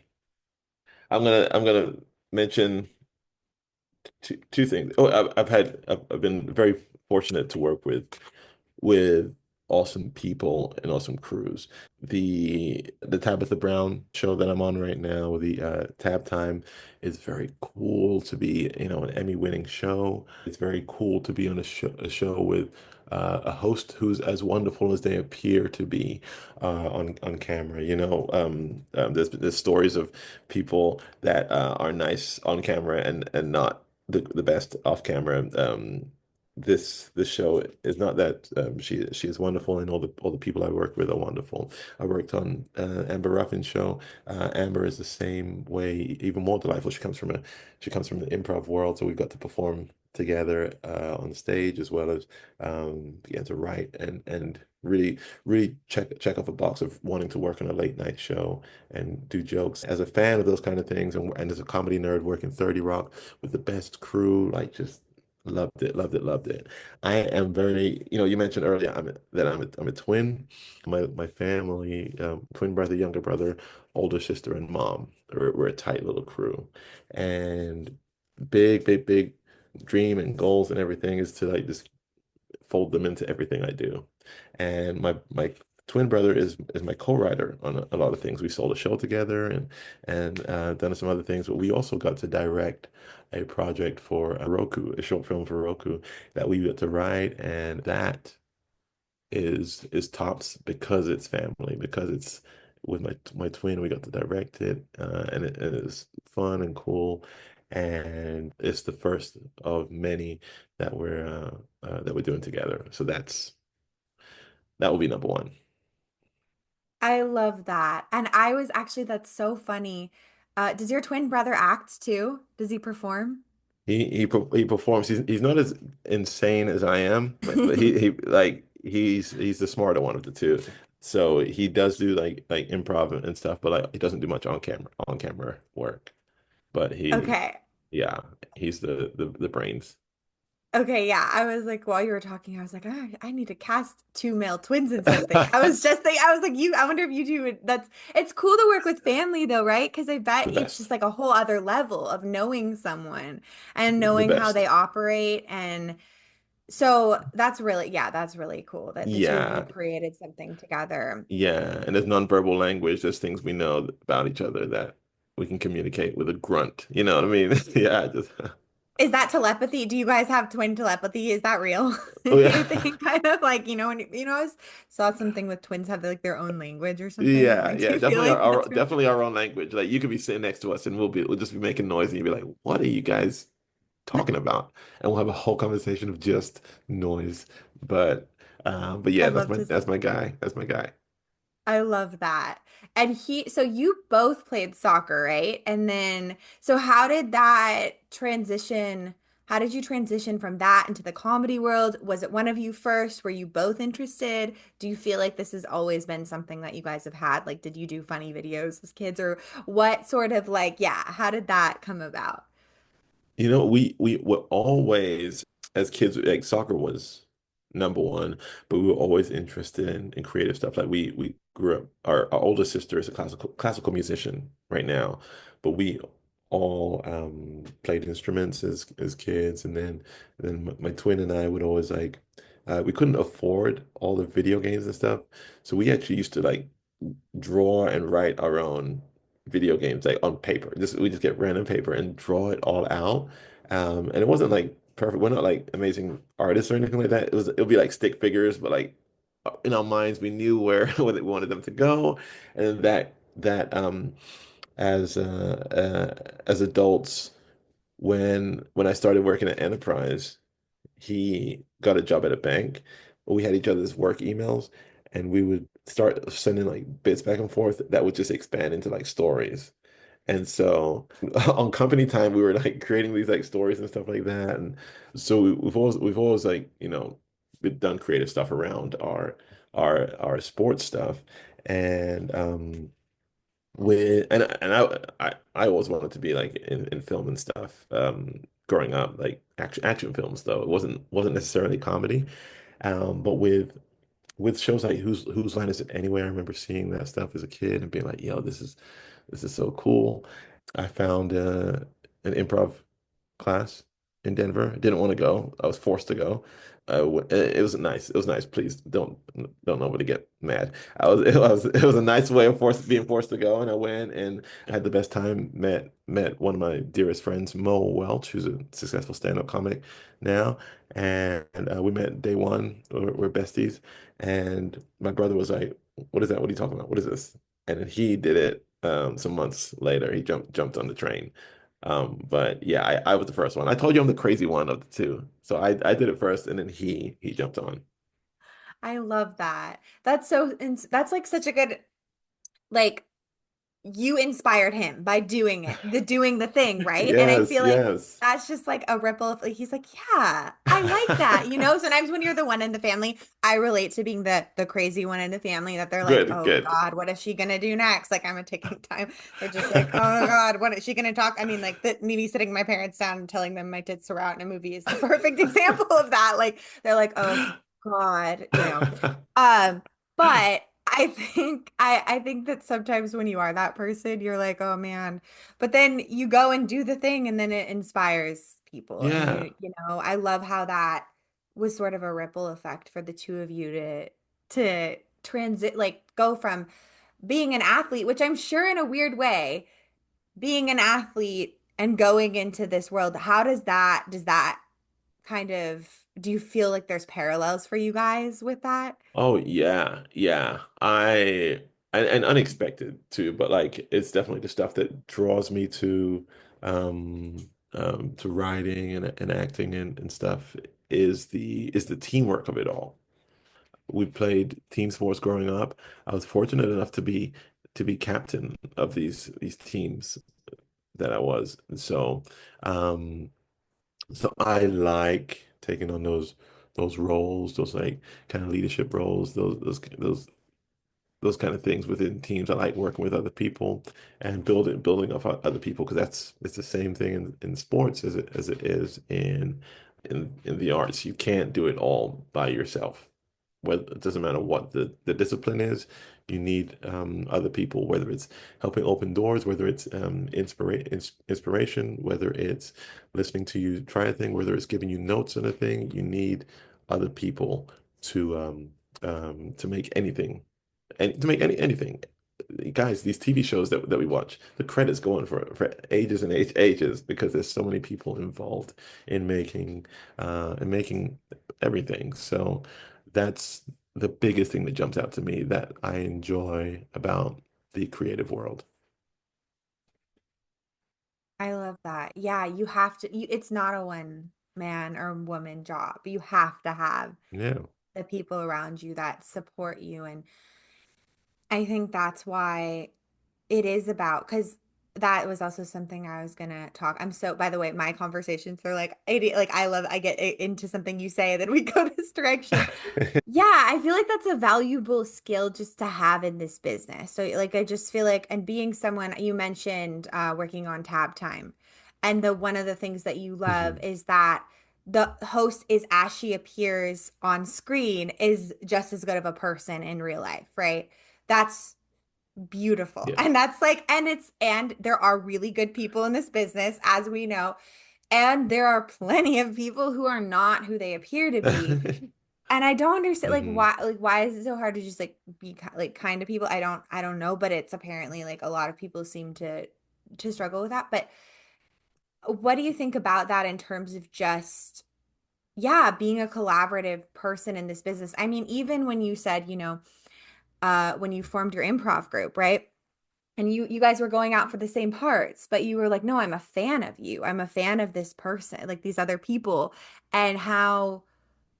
I'm gonna mention two things. Oh, I've been very fortunate to work with awesome people and awesome crews. The Tabitha Brown show that I'm on right now, the Tab Time, is very cool to be, an Emmy-winning show. It's very cool to be on a show with a host who's as wonderful as they appear to be on camera. There's stories of people that are nice on camera and not the best off camera. This show is not that. She is wonderful, and all the people I work with are wonderful. I worked on Amber Ruffin Show. Amber is the same way, even more delightful. She comes from the improv world, so we got to perform together on stage, as well as began to write and really check off a box of wanting to work on a late night show and do jokes. As a fan of those kind of things, and as a comedy nerd working 30 Rock with the best crew, like, just loved it, loved it, loved it. I am very, you mentioned earlier I'm a twin. My family, twin brother, younger brother, older sister, and mom. We're a tight little crew, and big, big, big dream and goals and everything is to, like, just fold them into everything I do. And my twin brother is my co-writer on a lot of things. We sold a show together and done some other things, but we also got to direct a project for Roku, a short film for Roku that we got to write, and that is tops because it's family, because it's with my twin. We got to direct it, and it is fun and cool, and it's the first of many that we're doing together. So that will be number one.
I love that. And I was actually, that's so funny. Does your twin brother act too? Does he perform?
He performs. He's not as insane as I am, but he's the smarter one of the two. So he does do like improv and stuff, but like he doesn't do much on camera work. But
Okay.
yeah, he's the brains.
Okay, yeah. I was like, while you were talking, I was like, oh, I need to cast two male twins in something. I was just thinking, I was like, I wonder if you two would, it's cool to work with family though, right? Because I
The
bet it's just
best,
like a whole other level of knowing someone and
the
knowing how
best.
they operate. And so that's really cool that the two of you
Yeah,
created something together.
yeah. And there's nonverbal language. There's things we know about each other that we can communicate with a grunt. You know what I mean? Yeah, just
Is that telepathy? Do you guys have twin telepathy? Is that real?
oh
You
yeah.
think kind of like, when I saw something with twins have like their own language or something.
Yeah,
Like, do
yeah,
you feel
definitely
like that's real?
definitely our own language. Like, you could be sitting next to us and we'll just be making noise, and you'll be like, "What are you guys talking about?" And we'll have a whole conversation of just noise. But yeah,
I'd
that's
love
my
to
that's
see.
my guy. That's my guy.
I love that. And so you both played soccer, right? And then, so how did that transition? How did you transition from that into the comedy world? Was it one of you first? Were you both interested? Do you feel like this has always been something that you guys have had? Like, did you do funny videos as kids, or what sort of like, yeah, how did that come about?
We were always, as kids, like soccer was number one, but we were always interested in creative stuff. Like we grew up, our older sister is a classical musician right now, but we all played instruments as kids, and then my twin and I would always like we couldn't afford all the video games and stuff, so we actually used to like draw and write our own video games like on paper. Just we just get random paper and draw it all out. And it wasn't like perfect. We're not like amazing artists or anything like that. It'll be like stick figures, but like in our minds we knew where where we wanted them to go. And that as adults when I started working at Enterprise, he got a job at a bank. We had each other's work emails, and we would start sending like bits back and forth that would just expand into like stories. And so on company time, we were like creating these like stories and stuff like that. And so we've always like, we've done creative stuff around our sports stuff. And with and I always wanted to be like in film and stuff growing up, like action films though. It wasn't necessarily comedy. But with shows like Whose Line Is It Anyway, I remember seeing that stuff as a kid and being like, yo, this is so cool. I found an improv class in Denver. I didn't want to go. I was forced to go. It was nice. It was nice. Please don't nobody get mad. It was a nice way of being forced to go, and I went and I had the best time. Met one of my dearest friends, Mo Welch, who's a successful stand-up comic now, and we met day one. We're besties, and my brother was like, "What is that? What are you talking about? What is this?" And then he did it some months later. He jumped on the train. But yeah, I was the first one. I told you I'm the crazy one of the two. So I did it first and then he jumped on.
I love that. That's like such a good, like, you inspired him by doing it, doing the thing, right? And I
Yes,
feel like
yes.
that's just like a ripple of like, he's like, yeah, I like that. You know, sometimes when you're the one in the family, I relate to being the crazy one in the family that they're like,
Good,
oh
good.
God, what is she gonna do next? Like I'm a ticking time. They're just like, oh God, what is she gonna talk? I mean, like that me sitting my parents down and telling them my tits are out in a movie is the perfect example of that. Like they're like, oh God, you know. Um, but I think that sometimes when you are that person, you're like, oh man. But then you go and do the thing and then it inspires people. And
Yeah.
I love how that was sort of a ripple effect for the two of you to transit, like go from being an athlete, which I'm sure in a weird way, being an athlete and going into this world, how does that kind of, do you feel like there's parallels for you guys with that?
Oh yeah, yeah. And unexpected too, but like it's definitely the stuff that draws me to writing and acting and stuff is the teamwork of it all. We played team sports growing up. I was fortunate enough to be captain of these teams that I was. And so I like taking on those roles, those like kind of leadership roles, those kind of things within teams. I like working with other people and building up other people because it's the same thing in sports as it is in the arts. You can't do it all by yourself. Whether it doesn't matter what the discipline is, you need other people, whether it's helping open doors, whether it's inspiration, whether it's listening to you try a thing, whether it's giving you notes on a thing, you need other people to make anything and to make anything. Guys, these TV shows that we watch, the credits go on for ages and ages because there's so many people involved in making everything. So that's the biggest thing that jumps out to me that I enjoy about the creative world.
I love that. Yeah, you have to, it's not a one man or woman job. You have to have
Yeah.
the people around you that support you. And
I think that's why it is about, because that was also something I was gonna talk. I'm so, by the way, my conversations are like 80, like I get into something you say, then we go this direction. Yeah, I feel like that's a valuable skill just to have in this business. So like I just feel like, and being someone you mentioned working on tab time, and the one of the things that you love
Mhm.
is that the host is as she appears on screen is just as good of a person in real life, right? That's beautiful.
Yeah.
And that's like, and there are really good people in this business, as we know, and there are plenty of people who are not who they appear to be. And I don't understand
hmm
like why is it so hard to just like be like kind to people? I don't know, but it's apparently like a lot of people seem to struggle with that. But what do you think about that in terms of just yeah, being a collaborative person in this business? I mean, even when you said, when you formed your improv group, right? And you guys were going out for the same parts, but you were like, no, I'm a fan of you. I'm a fan of this person, like these other people, and how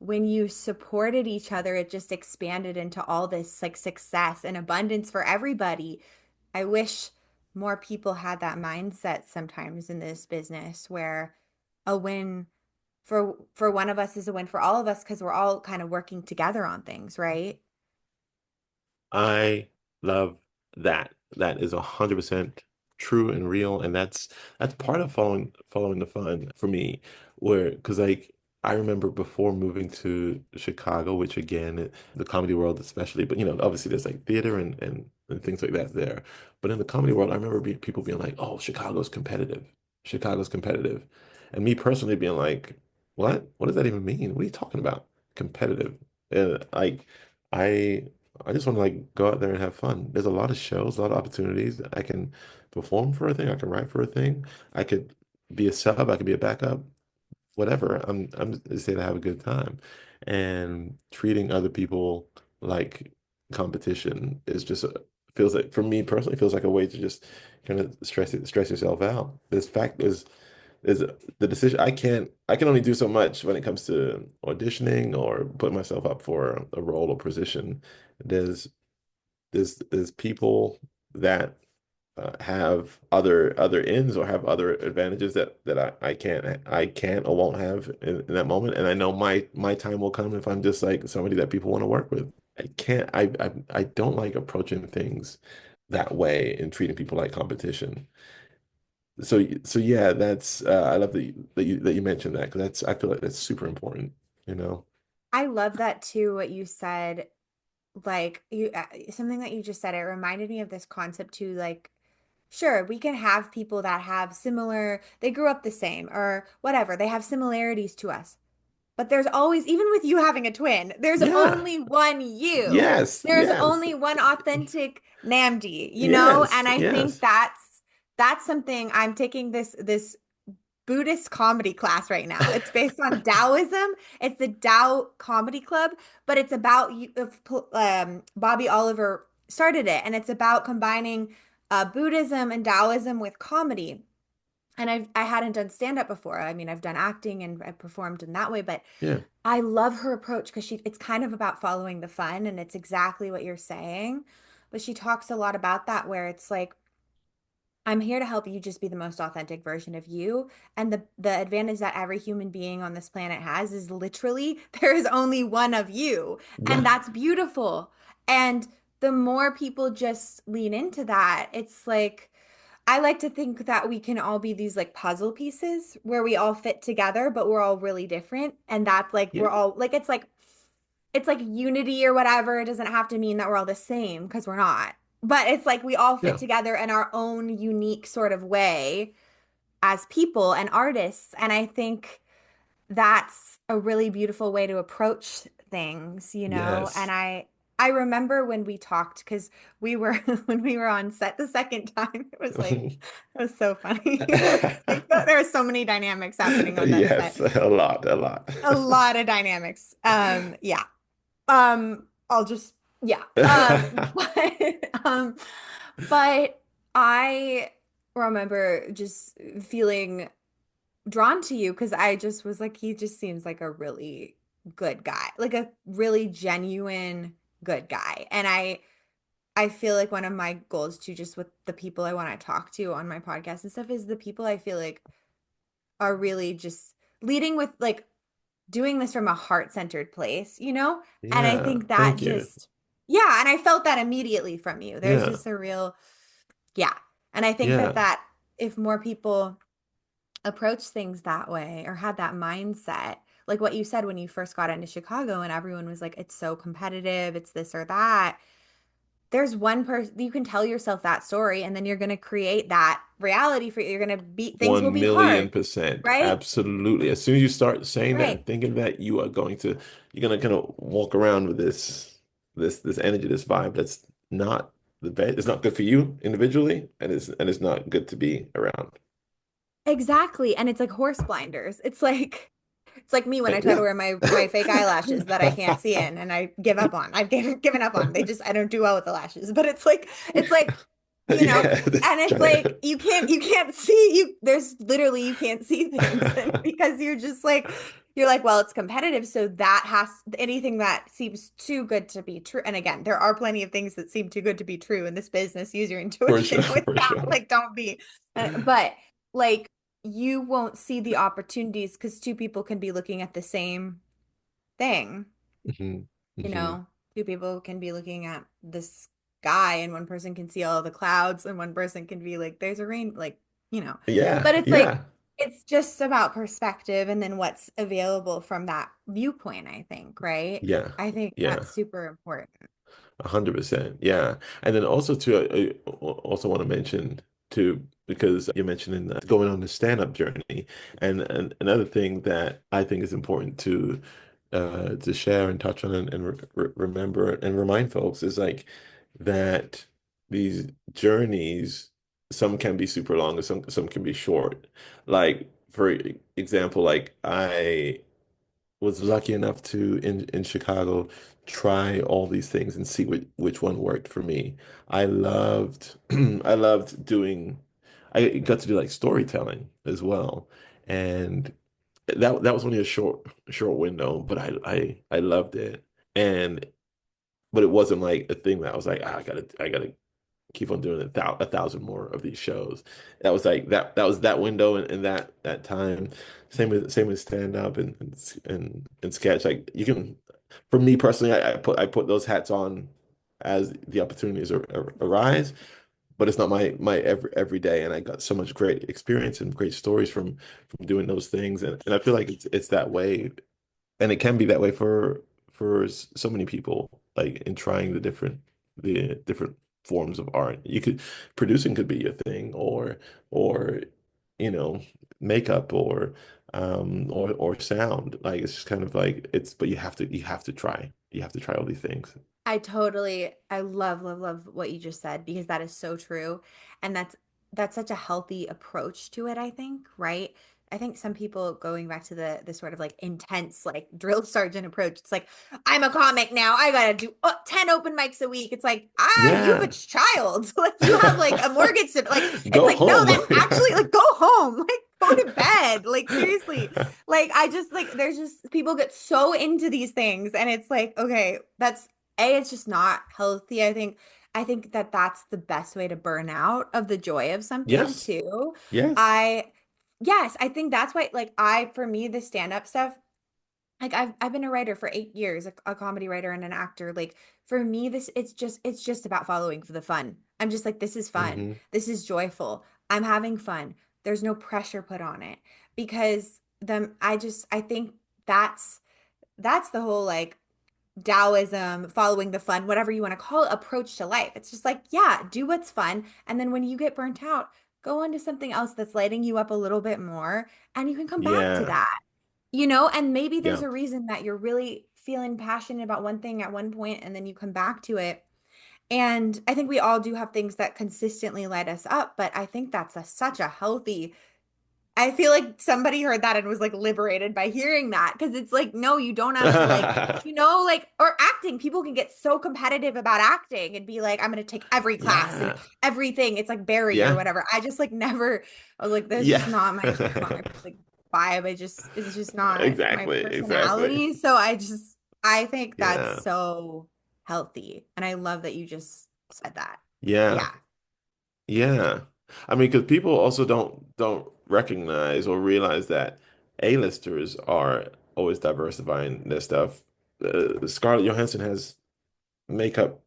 when you supported each other, it just expanded into all this like success and abundance for everybody. I wish more people had that mindset sometimes in this business where a win for one of us is a win for all of us because we're all kind of working together on things, right?
I love that. That is 100% true and real, and that's part of following the fun for me. Where because like I remember before moving to Chicago, which again, the comedy world especially, but obviously there's like theater and things like that there. But in the comedy world, I remember people being like, "Oh, Chicago's competitive. Chicago's competitive," and me personally being like, "What? What does that even mean? What are you talking about? Competitive?" And like. I I just want to like go out there and have fun. There's a lot of shows, a lot of opportunities. I can perform for a thing. I can write for a thing. I could be a sub. I could be a backup. Whatever. I'm just here to have a good time, and treating other people like competition is just feels like for me personally feels like a way to just kind of stress yourself out. This fact is the decision. I can only do so much when it comes to auditioning or put myself up for a role or position. There's there's people that have other ends or have other advantages that I can't or won't have in that moment. And I know my time will come if I'm just like somebody that people want to work with. I can't I don't like approaching things that way and treating people like competition. So yeah, that's I love that you mentioned that because that's I feel like that's super important, you know.
I love that too, what you said. Like you something that you just said, it reminded me of this concept too, like sure, we can have people that have similar, they grew up the same or whatever, they have similarities to us. But there's always, even with you having a twin, there's
Yeah.
only one you.
Yes.
There's
Yes.
only one authentic NNAMDI, And
Yes.
I think
Yes.
that's something I'm taking this Buddhist comedy class right now. It's based on Taoism. It's the Tao Comedy Club, but it's about Bobby Oliver started it, and it's about combining Buddhism and Taoism with comedy. And I hadn't done stand up before. I mean, I've done acting and I performed in that way, but
Yeah.
I love her approach because it's kind of about following the fun, and it's exactly what you're saying. But she talks a lot about that where it's like I'm here to help you just be the most authentic version of you. And the advantage that every human being on this planet has is literally there is only one of you. And
Yeah.
that's beautiful. And the more people just lean into that, it's like I like to think that we can all be these like puzzle pieces where we all fit together, but we're all really different. And that's like we're
Yeah.
all like it's like unity or whatever. It doesn't have to mean that we're all the same because we're not. But it's like we all fit
Yeah.
together in our own unique sort of way as people and artists. And I think that's a really beautiful way to approach things. And
Yes.
I remember when we talked because we were when we were on set the second time, it was so funny. It was like there are so many dynamics happening on that set.
Yes, a lot, a lot.
A lot of dynamics. Yeah. I'll just yeah. But I remember just feeling drawn to you because I just was like, he just seems like a really good guy, like a really genuine good guy. And I feel like one of my goals too, just with the people I want to talk to on my podcast and stuff, is the people I feel like are really just leading with like doing this from a heart-centered place, you know? And I
Yeah.
think that
Thank you.
just, yeah, and I felt that immediately from you. There's
Yeah.
just a real, yeah. And I think
Yeah.
that if more people approach things that way or had that mindset, like what you said when you first got into Chicago and everyone was like, it's so competitive, it's this or that. There's one person you can tell yourself that story, and then you're going to create that reality for you. You're going to be, things will
One
be
million
hard,
percent.
right?
Absolutely. As soon as you start saying that
Right.
and thinking that, you're gonna kind of walk around with this energy, this vibe that's not the best. It's not good for you individually, and it's not good to be around.
Exactly. And it's like horse blinders. It's like me when I try to
Yeah.
wear my fake eyelashes that I can't see in and I give up on. I've given up on. I don't do well with the lashes. But it's like, you know,
Yeah.
and it's
Trying
like
to.
you can't see there's literally you can't see things and because you're like, well, it's competitive, so that has anything that seems too good to be true. And again, there are plenty of things that seem too good to be true in this business. Use your
For sure.
intuition with
For
that.
sure.
Like, don't be, but like you won't see the opportunities because two people can be looking at the same thing,
Hmm.
you
Hmm.
know, two people can be looking at the sky and one person can see all the clouds and one person can be like, there's a rain, like, you know,
Yeah.
but it's like,
Yeah.
it's just about perspective and then what's available from that viewpoint, I think, right?
Yeah.
I think
Yeah.
that's super important.
100%. Yeah. And then also too, I also want to mention too, because you're mentioning going on the stand-up journey. And another thing that I think is important to share and touch on and remember and remind folks is like that these journeys, some can be super long and some can be short. Like for example, like I was lucky enough to in Chicago try all these things and see which one worked for me. I loved I loved doing I got to do like storytelling as well. And that was only a short window, but I loved it. And but it wasn't like a thing that I was like, "Ah, I gotta keep on doing a thousand more of these shows." That was like that was that window and that time. Same with stand up and sketch. Like you can, for me personally, I put those hats on as the opportunities arise, but it's not my every day. And I got so much great experience and great stories from doing those things, and I feel like it's that way, and it can be that way for so many people, like in trying the different forms of art. You could producing could be your thing, or you know makeup or sound. Like it's just kind of like it's, but you have to try all these things.
I love, love, love what you just said because that is so true. And that's such a healthy approach to it, I think, right? I think some people going back to the sort of like intense, like drill sergeant approach. It's like, I'm a comic now. I gotta do 10 open mics a week. It's like, you have a
Yeah.
child. Like you have like a mortgage to like, it's
Go
like, no,
home.
that's actually like go home. Like go to bed. Like seriously. Like I just like there's just people get so into these things and it's like, okay, it's just not healthy. I think that that's the best way to burn out of the joy of something
Yes.
too.
Yes.
I yes, I think that's why like for me the stand-up stuff, like I've been a writer for 8 years, a comedy writer and an actor. Like for me this it's just about following for the fun. I'm just like this is fun.
Hmm.
This is joyful. I'm having fun. There's no pressure put on it because I think that's the whole like Taoism, following the fun, whatever you want to call it, approach to life. It's just like, yeah, do what's fun. And then when you get burnt out, go on to something else that's lighting you up a little bit more and you can come back to
Yeah.
that, and maybe there's
Yeah.
a reason that you're really feeling passionate about one thing at one point and then you come back to it. And I think we all do have things that consistently light us up, but I think that's such a healthy I feel like somebody heard that and was like liberated by hearing that because it's like, no, you don't have to like, like, or acting. People can get so competitive about acting and be like, I'm going to take every class and
Yeah.
everything. It's like Barry or
Yeah.
whatever. I just like never, I was like, that's
Yeah.
just not my like vibe. It's just not my
Exactly. Exactly.
personality. So I think that's
Yeah.
so healthy. And I love that you just
said that.
Yeah.
Yeah.
Yeah. I mean, because people also don't recognize or realize that A-listers are always diversifying their stuff. Scarlett Johansson has makeup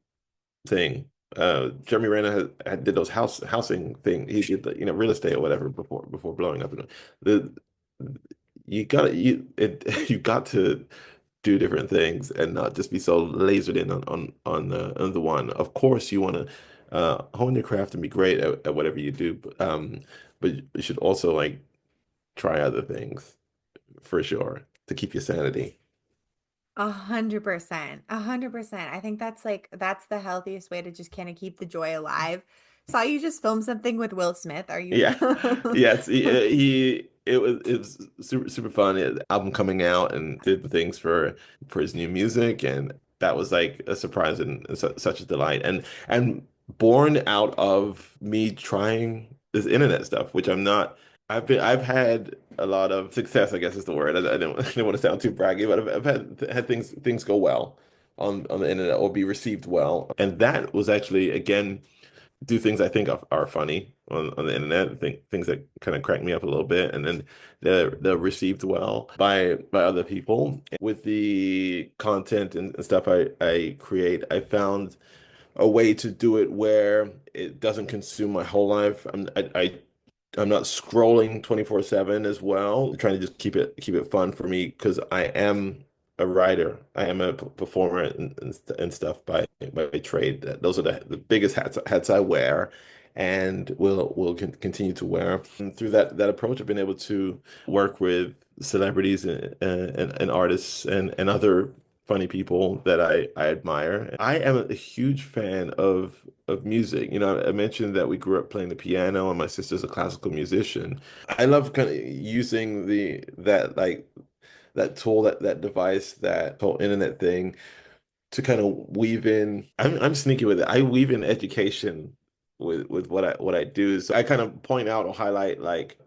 thing. Jeremy Renner did those housing thing. He did the, real estate or whatever before blowing up. The you got to do different things and not just be so lasered in on the one. Of course, you want to hone your craft and be great at whatever you do, but you should also like try other things for sure to keep your sanity.
100%. 100%. I think that's the healthiest way to just kind of keep the joy alive. Saw you just film something with Will Smith. Are you?
Yeah, yes, it was super fun. Album coming out and did the things for his new music, and that was like a surprise and such a delight. And born out of me trying this internet stuff, which I'm not. I've had a lot of success, I guess is the word. I didn't want to sound too braggy, but I've had things go well on the internet or be received well, and that was actually again do things I think are funny on the internet, things that kind of crack me up a little bit, and then they're received well by other people. With the content and stuff I create, I found a way to do it where it doesn't consume my whole life. I'm not scrolling 24/7 as well. I'm trying to just keep it fun for me because I am a writer. I am a performer and stuff by trade. Those are the biggest hats I wear and will continue to wear. And through that approach, I've been able to work with celebrities and artists and other funny people that I admire. I am a huge fan of music. I mentioned that we grew up playing the piano, and my sister's a classical musician. I love kind of using the that like that tool, that device, that whole internet thing to kind of weave in. I'm sneaky with it. I weave in education with what I do. So I kind of point out or highlight like,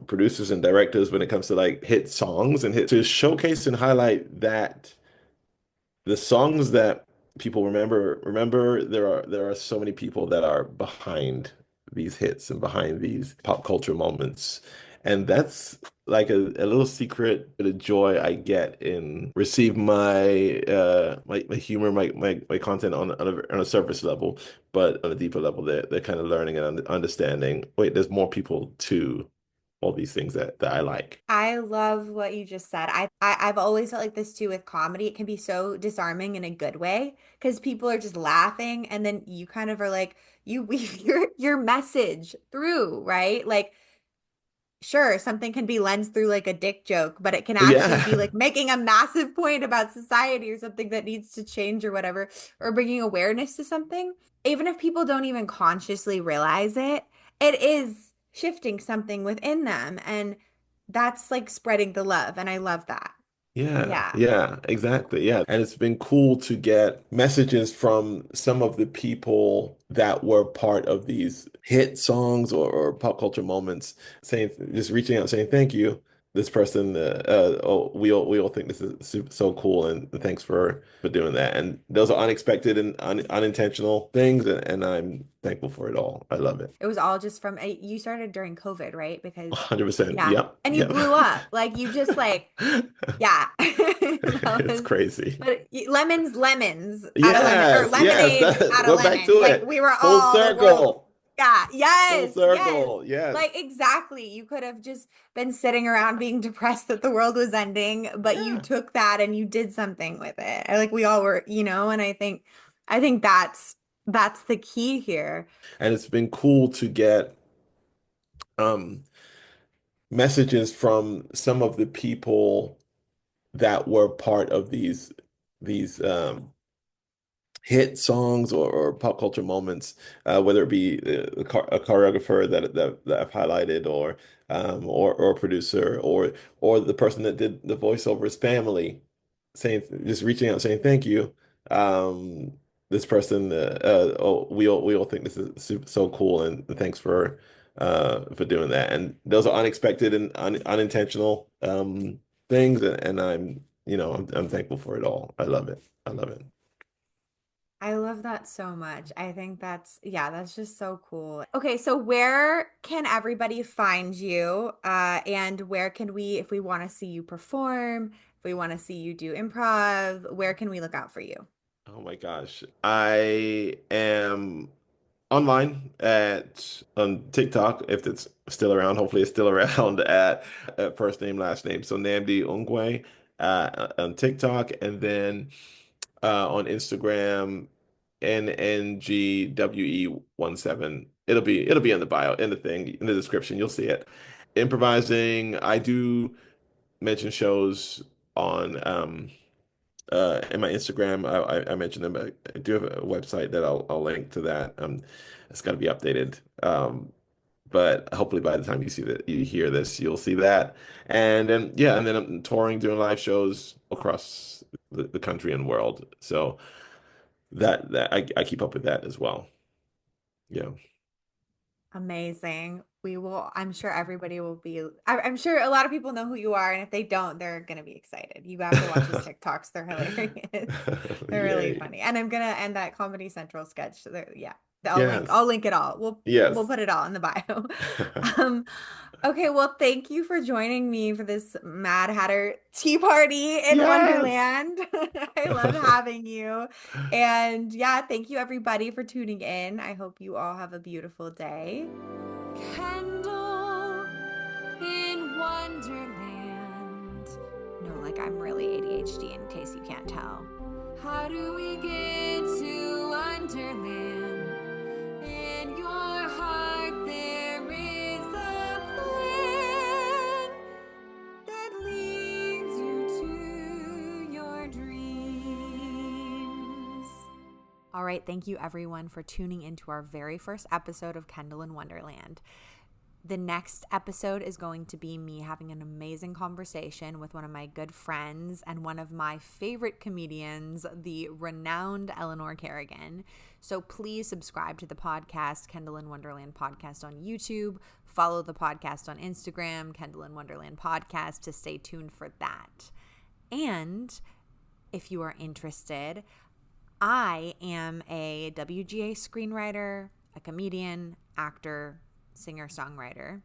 producers and directors when it comes to like hit songs and hit to showcase and highlight that the songs that people remember there are so many people that are behind these hits and behind these pop culture moments, and that's like a little secret, bit of joy I get in receive my humor, my content on a surface level, but on a deeper level they're kind of learning and understanding, wait, there's more people to all these things that I like.
I love what you just said. I've always felt like this too with comedy. It can be so disarming in a good way because people are just laughing and then you kind of are like you weave your message through, right? Like sure, something can be lensed through like a dick joke, but it can actually be
Yeah.
like making a massive point about society or something that needs to change or whatever, or bringing awareness to something. Even if people don't even consciously realize it, it is shifting something within them. And that's like spreading the love. And I love that.
Yeah,
Yeah.
yeah, exactly. Yeah. And it's been cool to get messages from some of the people that were part of these hit songs or pop culture moments saying, just reaching out saying, thank you. This person, oh, we all think this is so cool, and thanks for doing that. And those are unexpected and unintentional things, and I'm thankful for it all. I love it.
It was all just from you started during COVID, right? Because
100%.
yeah.
Yep.
And you
Yep.
blew up. Like you just like yeah. That
It's
was,
crazy.
but lemons out of lemon or
Yes, yes,
lemonade out of
we're back
lemons.
to
Like
it.
we were
Full
all the world.
circle.
Yeah.
Full
Yes. Yes.
circle. Yes.
Like exactly. You could have just been sitting around being depressed that the world was ending, but you
Yeah.
took that and you did something with it. Like we all were, and I think that's the key here.
And it's been cool to get um messages from some of the people that were part of these hit songs or pop culture moments, whether it be a choreographer that I've highlighted, or a producer, or the person that did the voiceover's family, saying just reaching out saying thank you. Um, this person, oh, we all think this is so cool, and thanks for doing that. And those are unexpected and unintentional things, and I'm thankful for it all. I love it. I love it.
I love that so much. I think that's just so cool. Okay, so where can everybody find you? And where can we, if we want to see you perform, if we want to see you do improv, where can we look out for you?
Oh my gosh. I am online at on TikTok, if it's still around. Hopefully it's still around at first name, last name. So NNAMDI NGWE on TikTok, and then on Instagram, NNGWE17. It'll be in the bio, in the thing, in the description. You'll see it. Improvising, I do mention shows on in my Instagram. I mentioned them. I do have a website that I'll link to that. It's got to be updated. But hopefully by the time you hear this, you'll see that. And then yeah, and then I'm touring, doing live shows across the country and world. So that I keep up with that as well. Yeah.
Amazing. I'm sure everybody will be, I'm sure a lot of people know who you are. And if they don't, they're going to be excited. You have to watch his TikToks. They're hilarious. They're really
Yay.
funny. And I'm going to end that Comedy Central sketch. Yeah. I'll
Yes.
link it all. We'll
Yes.
put it all in the bio. Um, okay. Well, thank you for joining me for this Mad Hatter tea party in
Yes.
Wonderland. I love having you. And yeah, thank you everybody for tuning in. I hope you all have a beautiful day. Kendall in Wonderland. No, like I'm really ADHD in case you can't tell. How do we get to Wonderland? In your heart there is a plan that leads you to your dreams. All right, thank you everyone for tuning into our very first episode of Kendall in Wonderland. The next episode is going to be me having an amazing conversation with one of my good friends and one of my favorite comedians, the renowned Eleanor Kerrigan. So please subscribe to the podcast, Kendall in Wonderland Podcast on YouTube. Follow the podcast on Instagram, Kendall in Wonderland Podcast, to stay tuned for that. And if you are interested, I am a WGA screenwriter, a comedian, actor, singer-songwriter,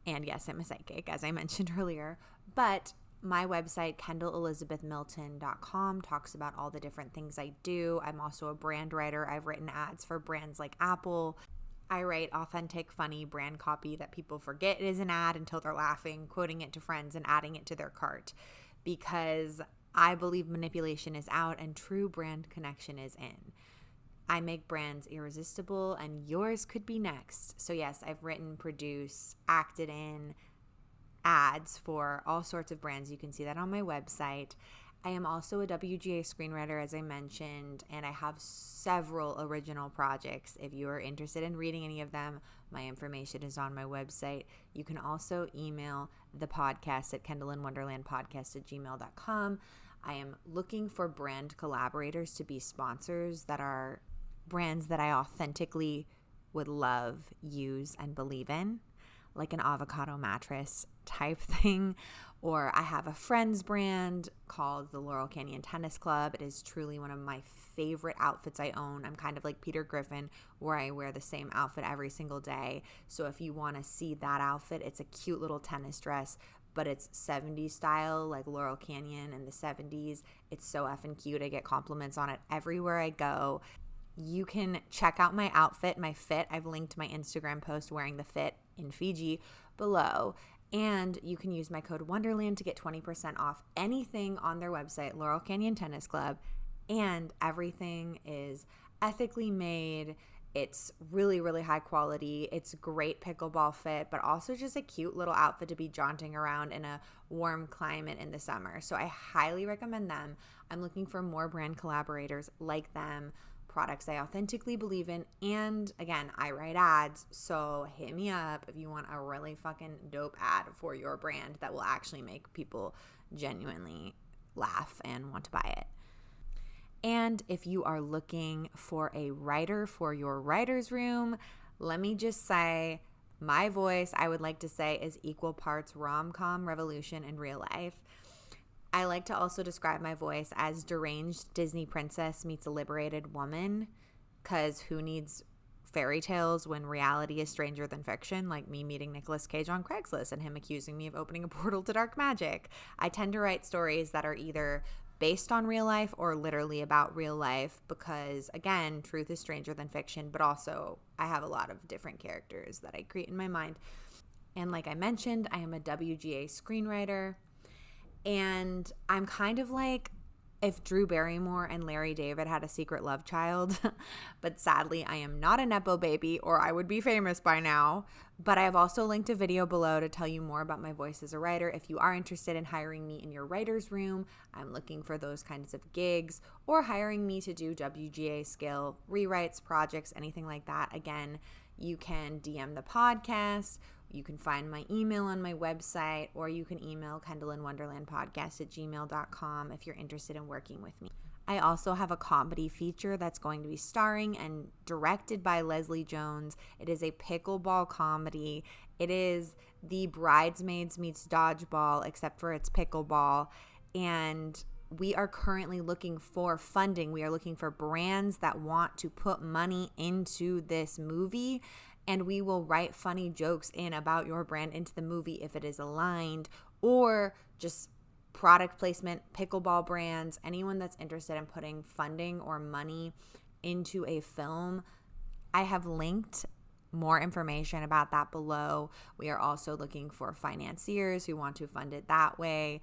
and yes, I'm a psychic, as I mentioned earlier. But my website, KendallElizabethMilton.com, talks about all the different things I do. I'm also a brand writer. I've written ads for brands like Apple. I write authentic, funny brand copy that people forget is an ad until they're laughing, quoting it to friends, and adding it to their cart, because I believe manipulation is out and true brand connection is in. I make brands irresistible, and yours could be next. So yes, I've written, produced, acted in ads for all sorts of brands. You can see that on my website. I am also a WGA screenwriter, as I mentioned, and I have several original projects. If you are interested in reading any of them, my information is on my website. You can also email the podcast at KendallinWonderlandPodcast@gmail.com. I am looking for brand collaborators to be sponsors that are brands that I authentically would love, use, and believe in, like an avocado mattress type thing. Or I have a friend's brand called the Laurel Canyon Tennis Club. It is truly one of my favorite outfits I own. I'm kind of like Peter Griffin, where I wear the same outfit every single day. So if you want to see that outfit, it's a cute little tennis dress, but it's 70s style, like Laurel Canyon in the 70s. It's so effing cute. I get compliments on it everywhere I go. You can check out my outfit, my fit. I've linked my Instagram post wearing the fit in Fiji below. And you can use my code Wonderland to get 20% off anything on their website, Laurel Canyon Tennis Club. And everything is ethically made. It's really, really high quality. It's great pickleball fit, but also just a cute little outfit to be jaunting around in a warm climate in the summer. So I highly recommend them. I'm looking for more brand collaborators like them, products I authentically believe in, and again, I write ads, so hit me up if you want a really fucking dope ad for your brand that will actually make people genuinely laugh and want to buy it. And if you are looking for a writer for your writer's room, let me just say, my voice, I would like to say, is equal parts rom-com, revolution, and real life. I like to also describe my voice as deranged Disney princess meets a liberated woman, because who needs fairy tales when reality is stranger than fiction, like me meeting Nicolas Cage on Craigslist and him accusing me of opening a portal to dark magic. I tend to write stories that are either based on real life or literally about real life because, again, truth is stranger than fiction, but also I have a lot of different characters that I create in my mind. And like I mentioned, I am a WGA screenwriter, and I'm kind of like if Drew Barrymore and Larry David had a secret love child. But sadly, I am not a Nepo baby, or I would be famous by now. But I have also linked a video below to tell you more about my voice as a writer. If you are interested in hiring me in your writer's room, I'm looking for those kinds of gigs, or hiring me to do WGA skill rewrites, projects, anything like that. Again, you can DM the podcast. You can find my email on my website, or you can email KendallinWonderlandPodcast@gmail.com if you're interested in working with me. I also have a comedy feature that's going to be starring and directed by Leslie Jones. It is a pickleball comedy. It is the Bridesmaids meets Dodgeball, except for it's pickleball. And we are currently looking for funding. We are looking for brands that want to put money into this movie, and we will write funny jokes in about your brand into the movie if it is aligned, or just product placement, pickleball brands, anyone that's interested in putting funding or money into a film. I have linked more information about that below. We are also looking for financiers who want to fund it that way.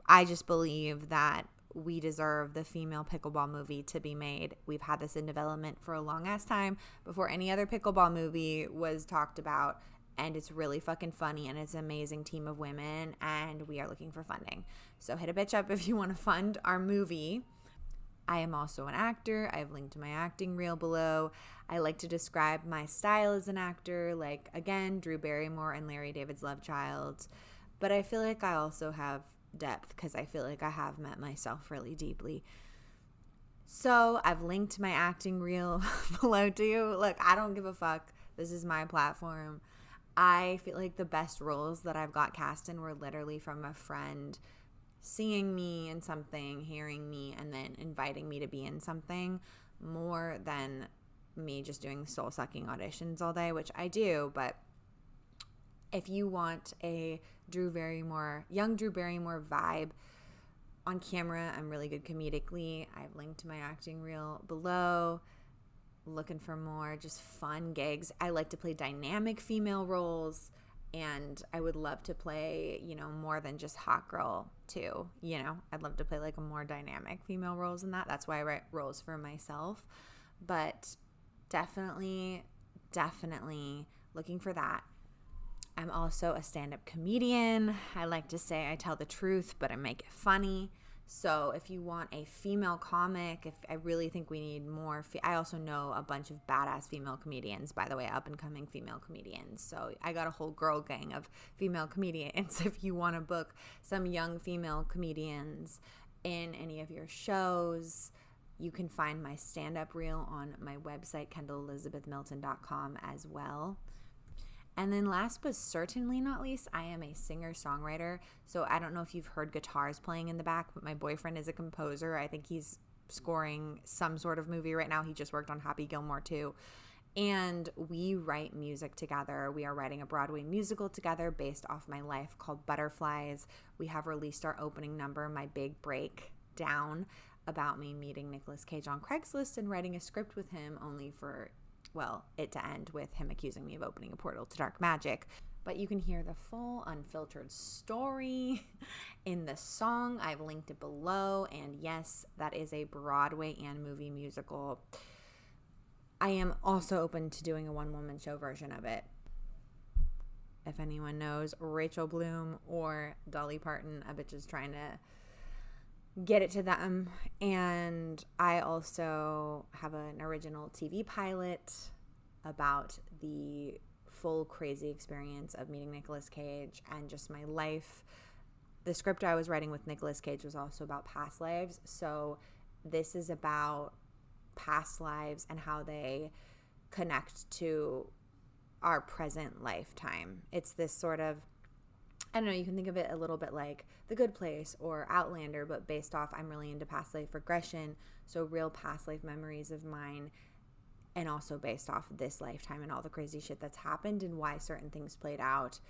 I just believe that we deserve the female pickleball movie to be made. We've had this in development for a long ass time before any other pickleball movie was talked about, and it's really fucking funny, and it's an amazing team of women, and we are looking for funding. So hit a bitch up if you want to fund our movie. I am also an actor. I've linked to my acting reel below. I like to describe my style as an actor, like, again, Drew Barrymore and Larry David's love child. But I feel like I also have depth because I feel like I have met myself really deeply. So I've linked my acting reel below too. Look, I don't give a fuck. This is my platform. I feel like the best roles that I've got cast in were literally from a friend seeing me in something, hearing me, and then inviting me to be in something, more than me just doing soul-sucking auditions all day, which I do. But if you want a young Drew Barrymore vibe on camera, I'm really good comedically. I've linked my acting reel below. Looking for more just fun gigs. I like to play dynamic female roles, and I would love to play, more than just hot girl too. I'd love to play like a more dynamic female roles in that. That's why I write roles for myself. But definitely looking for that. I'm also a stand-up comedian. I like to say I tell the truth, but I make it funny. So if you want a female comic, if I really think we need more, I also know a bunch of badass female comedians, by the way, up-and-coming female comedians. So I got a whole girl gang of female comedians. If you want to book some young female comedians in any of your shows, you can find my stand-up reel on my website, KendallElizabethMilton.com as well. And then last but certainly not least, I am a singer-songwriter. So I don't know if you've heard guitars playing in the back, but my boyfriend is a composer. I think he's scoring some sort of movie right now. He just worked on Happy Gilmore too. And we write music together. We are writing a Broadway musical together based off my life called Butterflies. We have released our opening number, My Big Breakdown, about me meeting Nicolas Cage on Craigslist and writing a script with him, only for it to end with him accusing me of opening a portal to dark magic. But you can hear the full unfiltered story in the song. I've linked it below. And yes, that is a Broadway and movie musical. I am also open to doing a one-woman show version of it. If anyone knows Rachel Bloom or Dolly Parton, a bitch is trying to get it to them. And I also have an original TV pilot about the full crazy experience of meeting Nicolas Cage and just my life. The script I was writing with Nicolas Cage was also about past lives. So this is about past lives and how they connect to our present lifetime. It's this sort of I don't know, you can think of it a little bit like The Good Place or Outlander, but based off, I'm really into past life regression, so real past life memories of mine, and also based off this lifetime and all the crazy shit that's happened and why certain things played out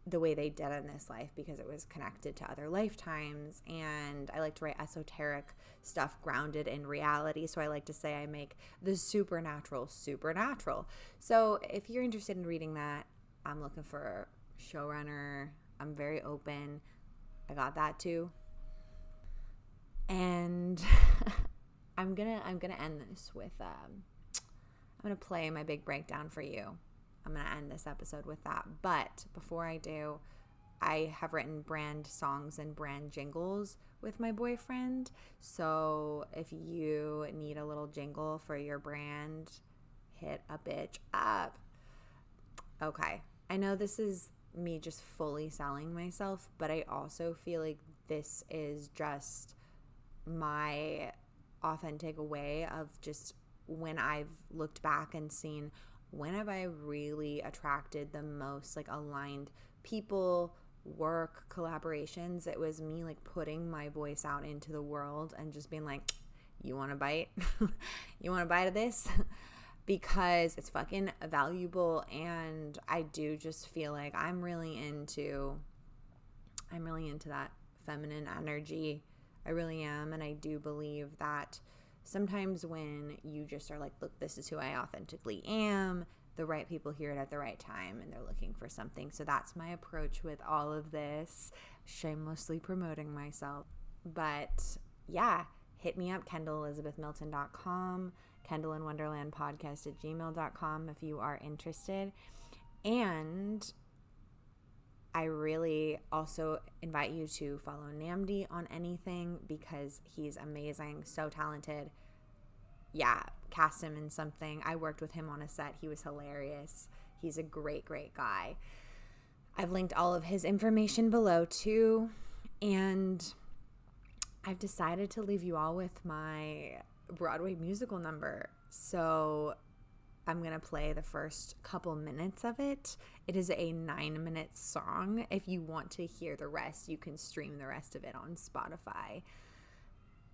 the way they did in this life, because it was connected to other lifetimes. And I like to write esoteric stuff grounded in reality, so I like to say I make the supernatural supernatural. So if you're interested in reading that, I'm looking for a showrunner. I'm very open. I got that too. And I'm gonna end this with I'm gonna play my big breakdown for you. I'm gonna end this episode with that. But before I do, I have written brand songs and brand jingles with my boyfriend. So if you need a little jingle for your brand, hit a bitch up. Okay, I know this is me just fully selling myself, but I also feel like this is just my authentic way of just when I've looked back and seen when have I really attracted the most like aligned people, work, collaborations. It was me like putting my voice out into the world and just being like, you want a bite? You want a bite of this? Because it's fucking valuable, and I do just feel like I'm really into that feminine energy. I really am, and I do believe that sometimes when you just are like, look, this is who I authentically am, the right people hear it at the right time and they're looking for something. So that's my approach with all of this, shamelessly promoting myself. But yeah, hit me up, KendallElizabethMilton.com, KendallinWonderlandPodcast@gmail.com if you are interested. And I really also invite you to follow NNAMDI on anything because he's amazing, so talented. Yeah, cast him in something. I worked with him on a set. He was hilarious. He's a great, great guy. I've linked all of his information below too. And I've decided to leave you all with my Broadway musical number. So I'm going to play the first couple minutes of it. It is a 9-minute song. If you want to hear the rest, you can stream the rest of it on Spotify.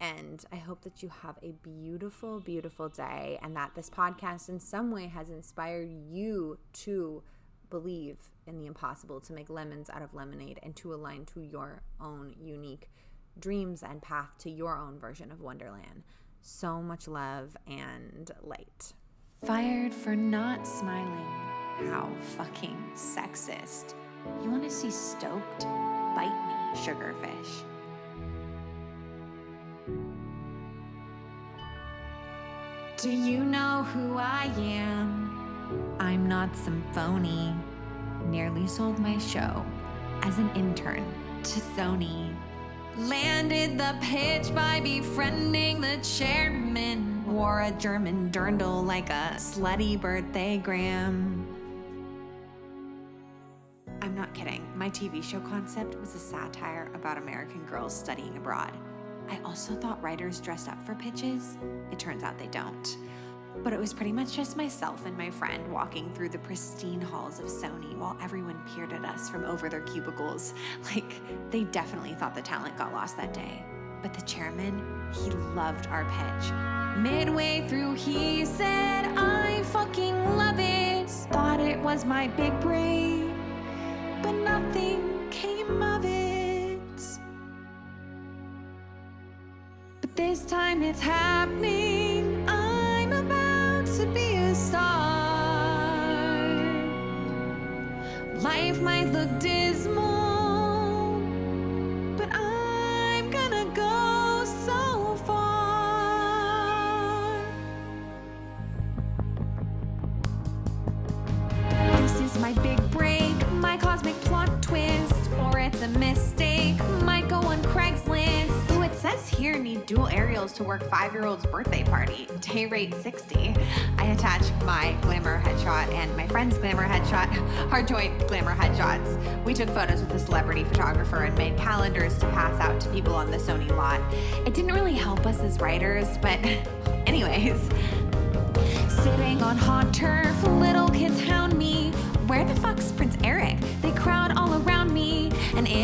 And I hope that you have a beautiful, beautiful day, and that this podcast in some way has inspired you to believe in the impossible, to make lemons out of lemonade, and to align to your own unique dreams and path to your own version of Wonderland. So much love and light. Fired for not smiling. How fucking sexist. You want to see stoked? Bite me, sugarfish. Do you know who I am? I'm not some phony. Nearly sold my show as an intern to Sony. Landed the pitch by befriending the chairman. Wore a German dirndl like a slutty birthday gram. I'm not kidding. My TV show concept was a satire about American girls studying abroad. I also thought writers dressed up for pitches. It turns out they don't. But it was pretty much just myself and my friend walking through the pristine halls of Sony while everyone peered at us from over their cubicles. Like, they definitely thought the talent got lost that day. But the chairman, he loved our pitch. Midway through, he said, I fucking love it. Thought it was my big break, but nothing came of it. But this time it's happening. I'm about to be a star. Life might look dismal, but I'm gonna go so far. This is my big break, my cosmic plot twist, or it's a mistake, might go on Craigslist. Ooh, it says here need dual aerials to work 5-year-old's birthday party, day rate 60. I attach my glamour headshot and my friend's glamour headshot, our joint glamour headshots. We took photos with a celebrity photographer and made calendars to pass out to people on the Sony lot. It didn't really help us as writers, but anyways. Sitting on hot turf, little kids hound me. Where the fuck's Prince Eric? They crowd all around me.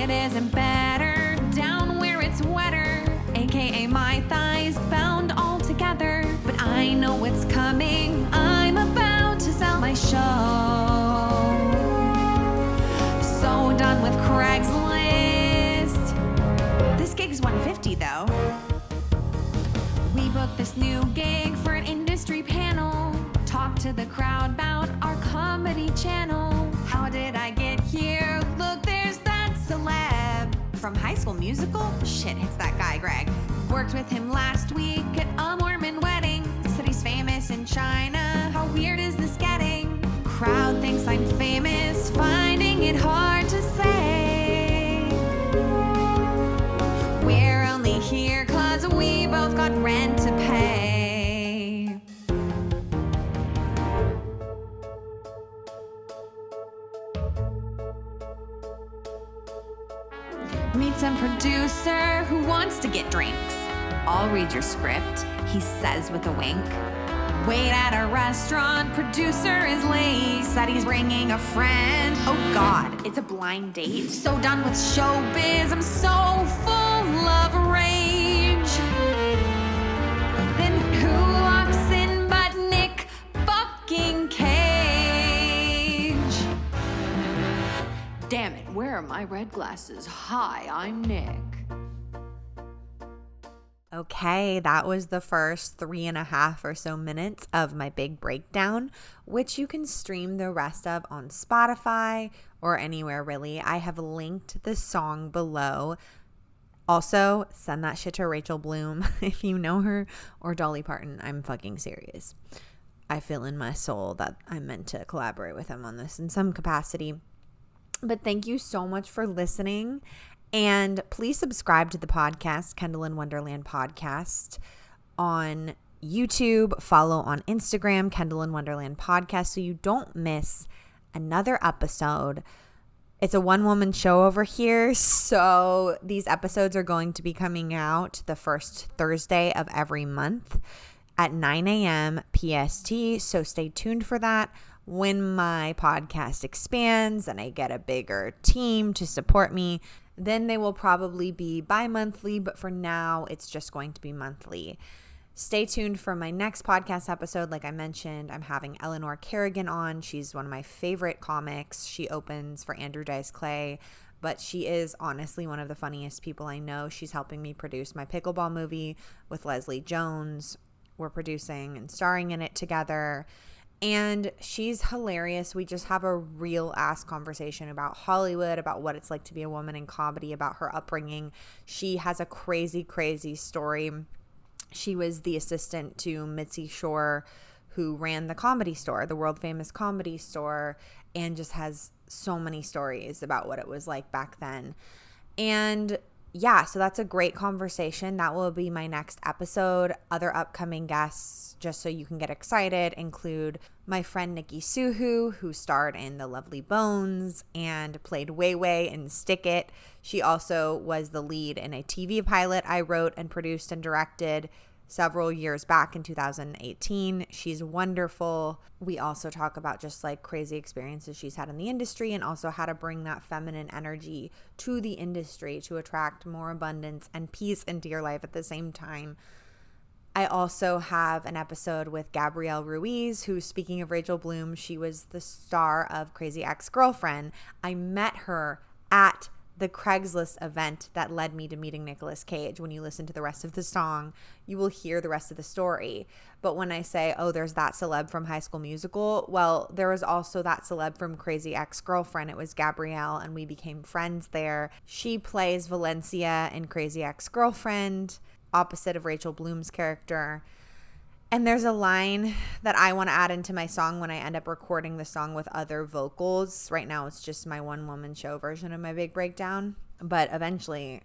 It isn't better down where it's wetter, aka my thighs bound all together. But I know what's coming. I'm about to sell my show. So done with Craigslist. This gig's $150 though. We booked this new gig for an industry panel. Talk to the crowd about our comedy channel. How did I get here? Look, there's that celeb from High School Musical. Shit, it's that guy, Greg. Worked with him last week at a Mormon wedding. Said he's famous in China. How weird is this getting? Crowd thinks I'm famous, finding it hard to say. We're only here 'cause we both got rent to pay. Meet some producer who wants to get drinks. I'll read your script, he says with a wink. Wait at a restaurant, producer is late. Said he's bringing a friend. Oh God, it's a blind date. So done with showbiz, I'm so full of rage. Then who walks in but Nick fucking Cage? Damn it, where are my red glasses? Hi, I'm Nick.
Okay, that was the first 3.5 or so minutes of my big breakdown, which you can stream the rest of on Spotify or anywhere really. I have linked the song below. Also, send that shit to Rachel Bloom if you know her, or Dolly Parton. I'm fucking serious. I feel in my soul that I'm meant to collaborate with them on this in some capacity. But thank you so much for listening. And please subscribe to the podcast, Kendall in Wonderland Podcast, on YouTube. Follow on Instagram, Kendall in Wonderland Podcast, so you don't miss another episode. It's a one-woman show over here, so these episodes are going to be coming out the first Thursday of every month at 9 a.m. PST, so stay tuned for that. When my podcast expands and I get a bigger team to support me, then they will probably be bi-monthly, but for now, it's just going to be monthly. Stay tuned for my next podcast episode. Like I mentioned, I'm having Eleanor Kerrigan on. She's one of my favorite comics. She opens for Andrew Dice Clay, but she is honestly one of the funniest people I know. She's helping me produce my pickleball movie with Leslie Jones. We're producing and starring in it together. And she's hilarious. We just have a real ass conversation about Hollywood, about what it's like to be a woman in comedy, about her upbringing. She has a crazy, crazy story. She was the assistant to Pauly Shore, who ran the Comedy Store, the world famous Comedy Store, and just has so many stories about what it was like back then. And yeah, so that's a great conversation. That will be my next episode. Other upcoming guests, just so you can get excited, include my friend Nikki Suhu, who starred in The Lovely Bones and played Wei Wei in Stick It. She also was the lead in a TV pilot I wrote and produced and directed several years back in 2018. She's wonderful. We also talk about just like crazy experiences she's had in the industry and also how to bring that feminine energy to the industry to attract more abundance and peace into your life at the same time. I also have an episode with Gabrielle Ruiz, who, speaking of Rachel Bloom, she was the star of Crazy Ex-Girlfriend. I met her at the Craigslist event that led me to meeting Nicolas Cage. When you listen to the rest of the song, you will hear the rest of the story. But when I say, oh, there's that celeb from High School Musical, well, there was also that celeb from Crazy Ex-Girlfriend. It was Gabrielle, and we became friends there. She plays Valencia in Crazy Ex-Girlfriend, opposite of Rachel Bloom's character. And there's a line that I want to add into my song when I end up recording the song with other vocals. Right now, it's just my one-woman show version of my big breakdown. But eventually,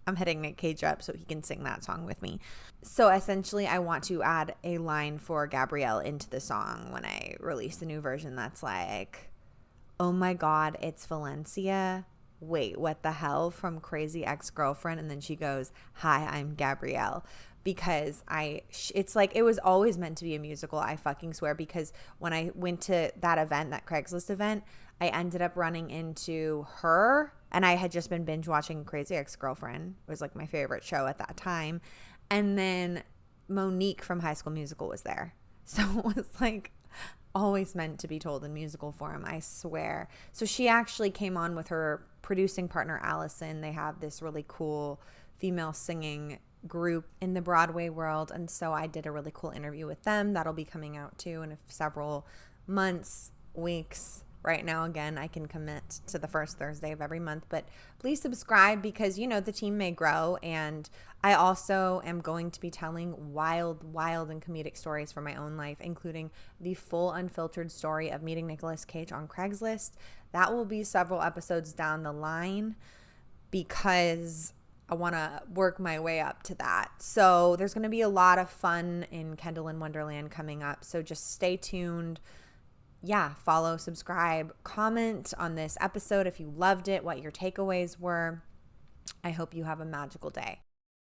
I'm hitting Nick Cage up so he can sing that song with me. So essentially, I want to add a line for Gabrielle into the song when I release the new version that's like, oh my God, it's Valencia. Wait, what the hell, from Crazy Ex-Girlfriend? And then she goes, hi, I'm Gabrielle. Because it's like it was always meant to be a musical, I fucking swear, because when I went to that event, that Craigslist event, I ended up running into her And I had just been binge watching Crazy Ex-Girlfriend. It was like my favorite show at that time. And then Monique from High School Musical was there. So it was like always meant to be told in musical form, I swear. So she actually came on with her producing partner, Allison. They have this really cool female singing group in the Broadway world. And so I did a really cool interview with them. That'll be coming out too in several months, weeks. Right now, again, I can commit to the first Thursday of every month, but please subscribe because, you know, the team may grow. And I also am going to be telling wild and comedic stories from my own life, including the full unfiltered story of meeting Nicolas Cage on Craigslist. That will be several episodes down the line because I want to work my way up to that. So there's going to be a lot of fun in Kendall in Wonderland coming up. So just stay tuned. Yeah, follow, subscribe, comment on this episode if you loved it, what your takeaways were. I hope you have a magical day.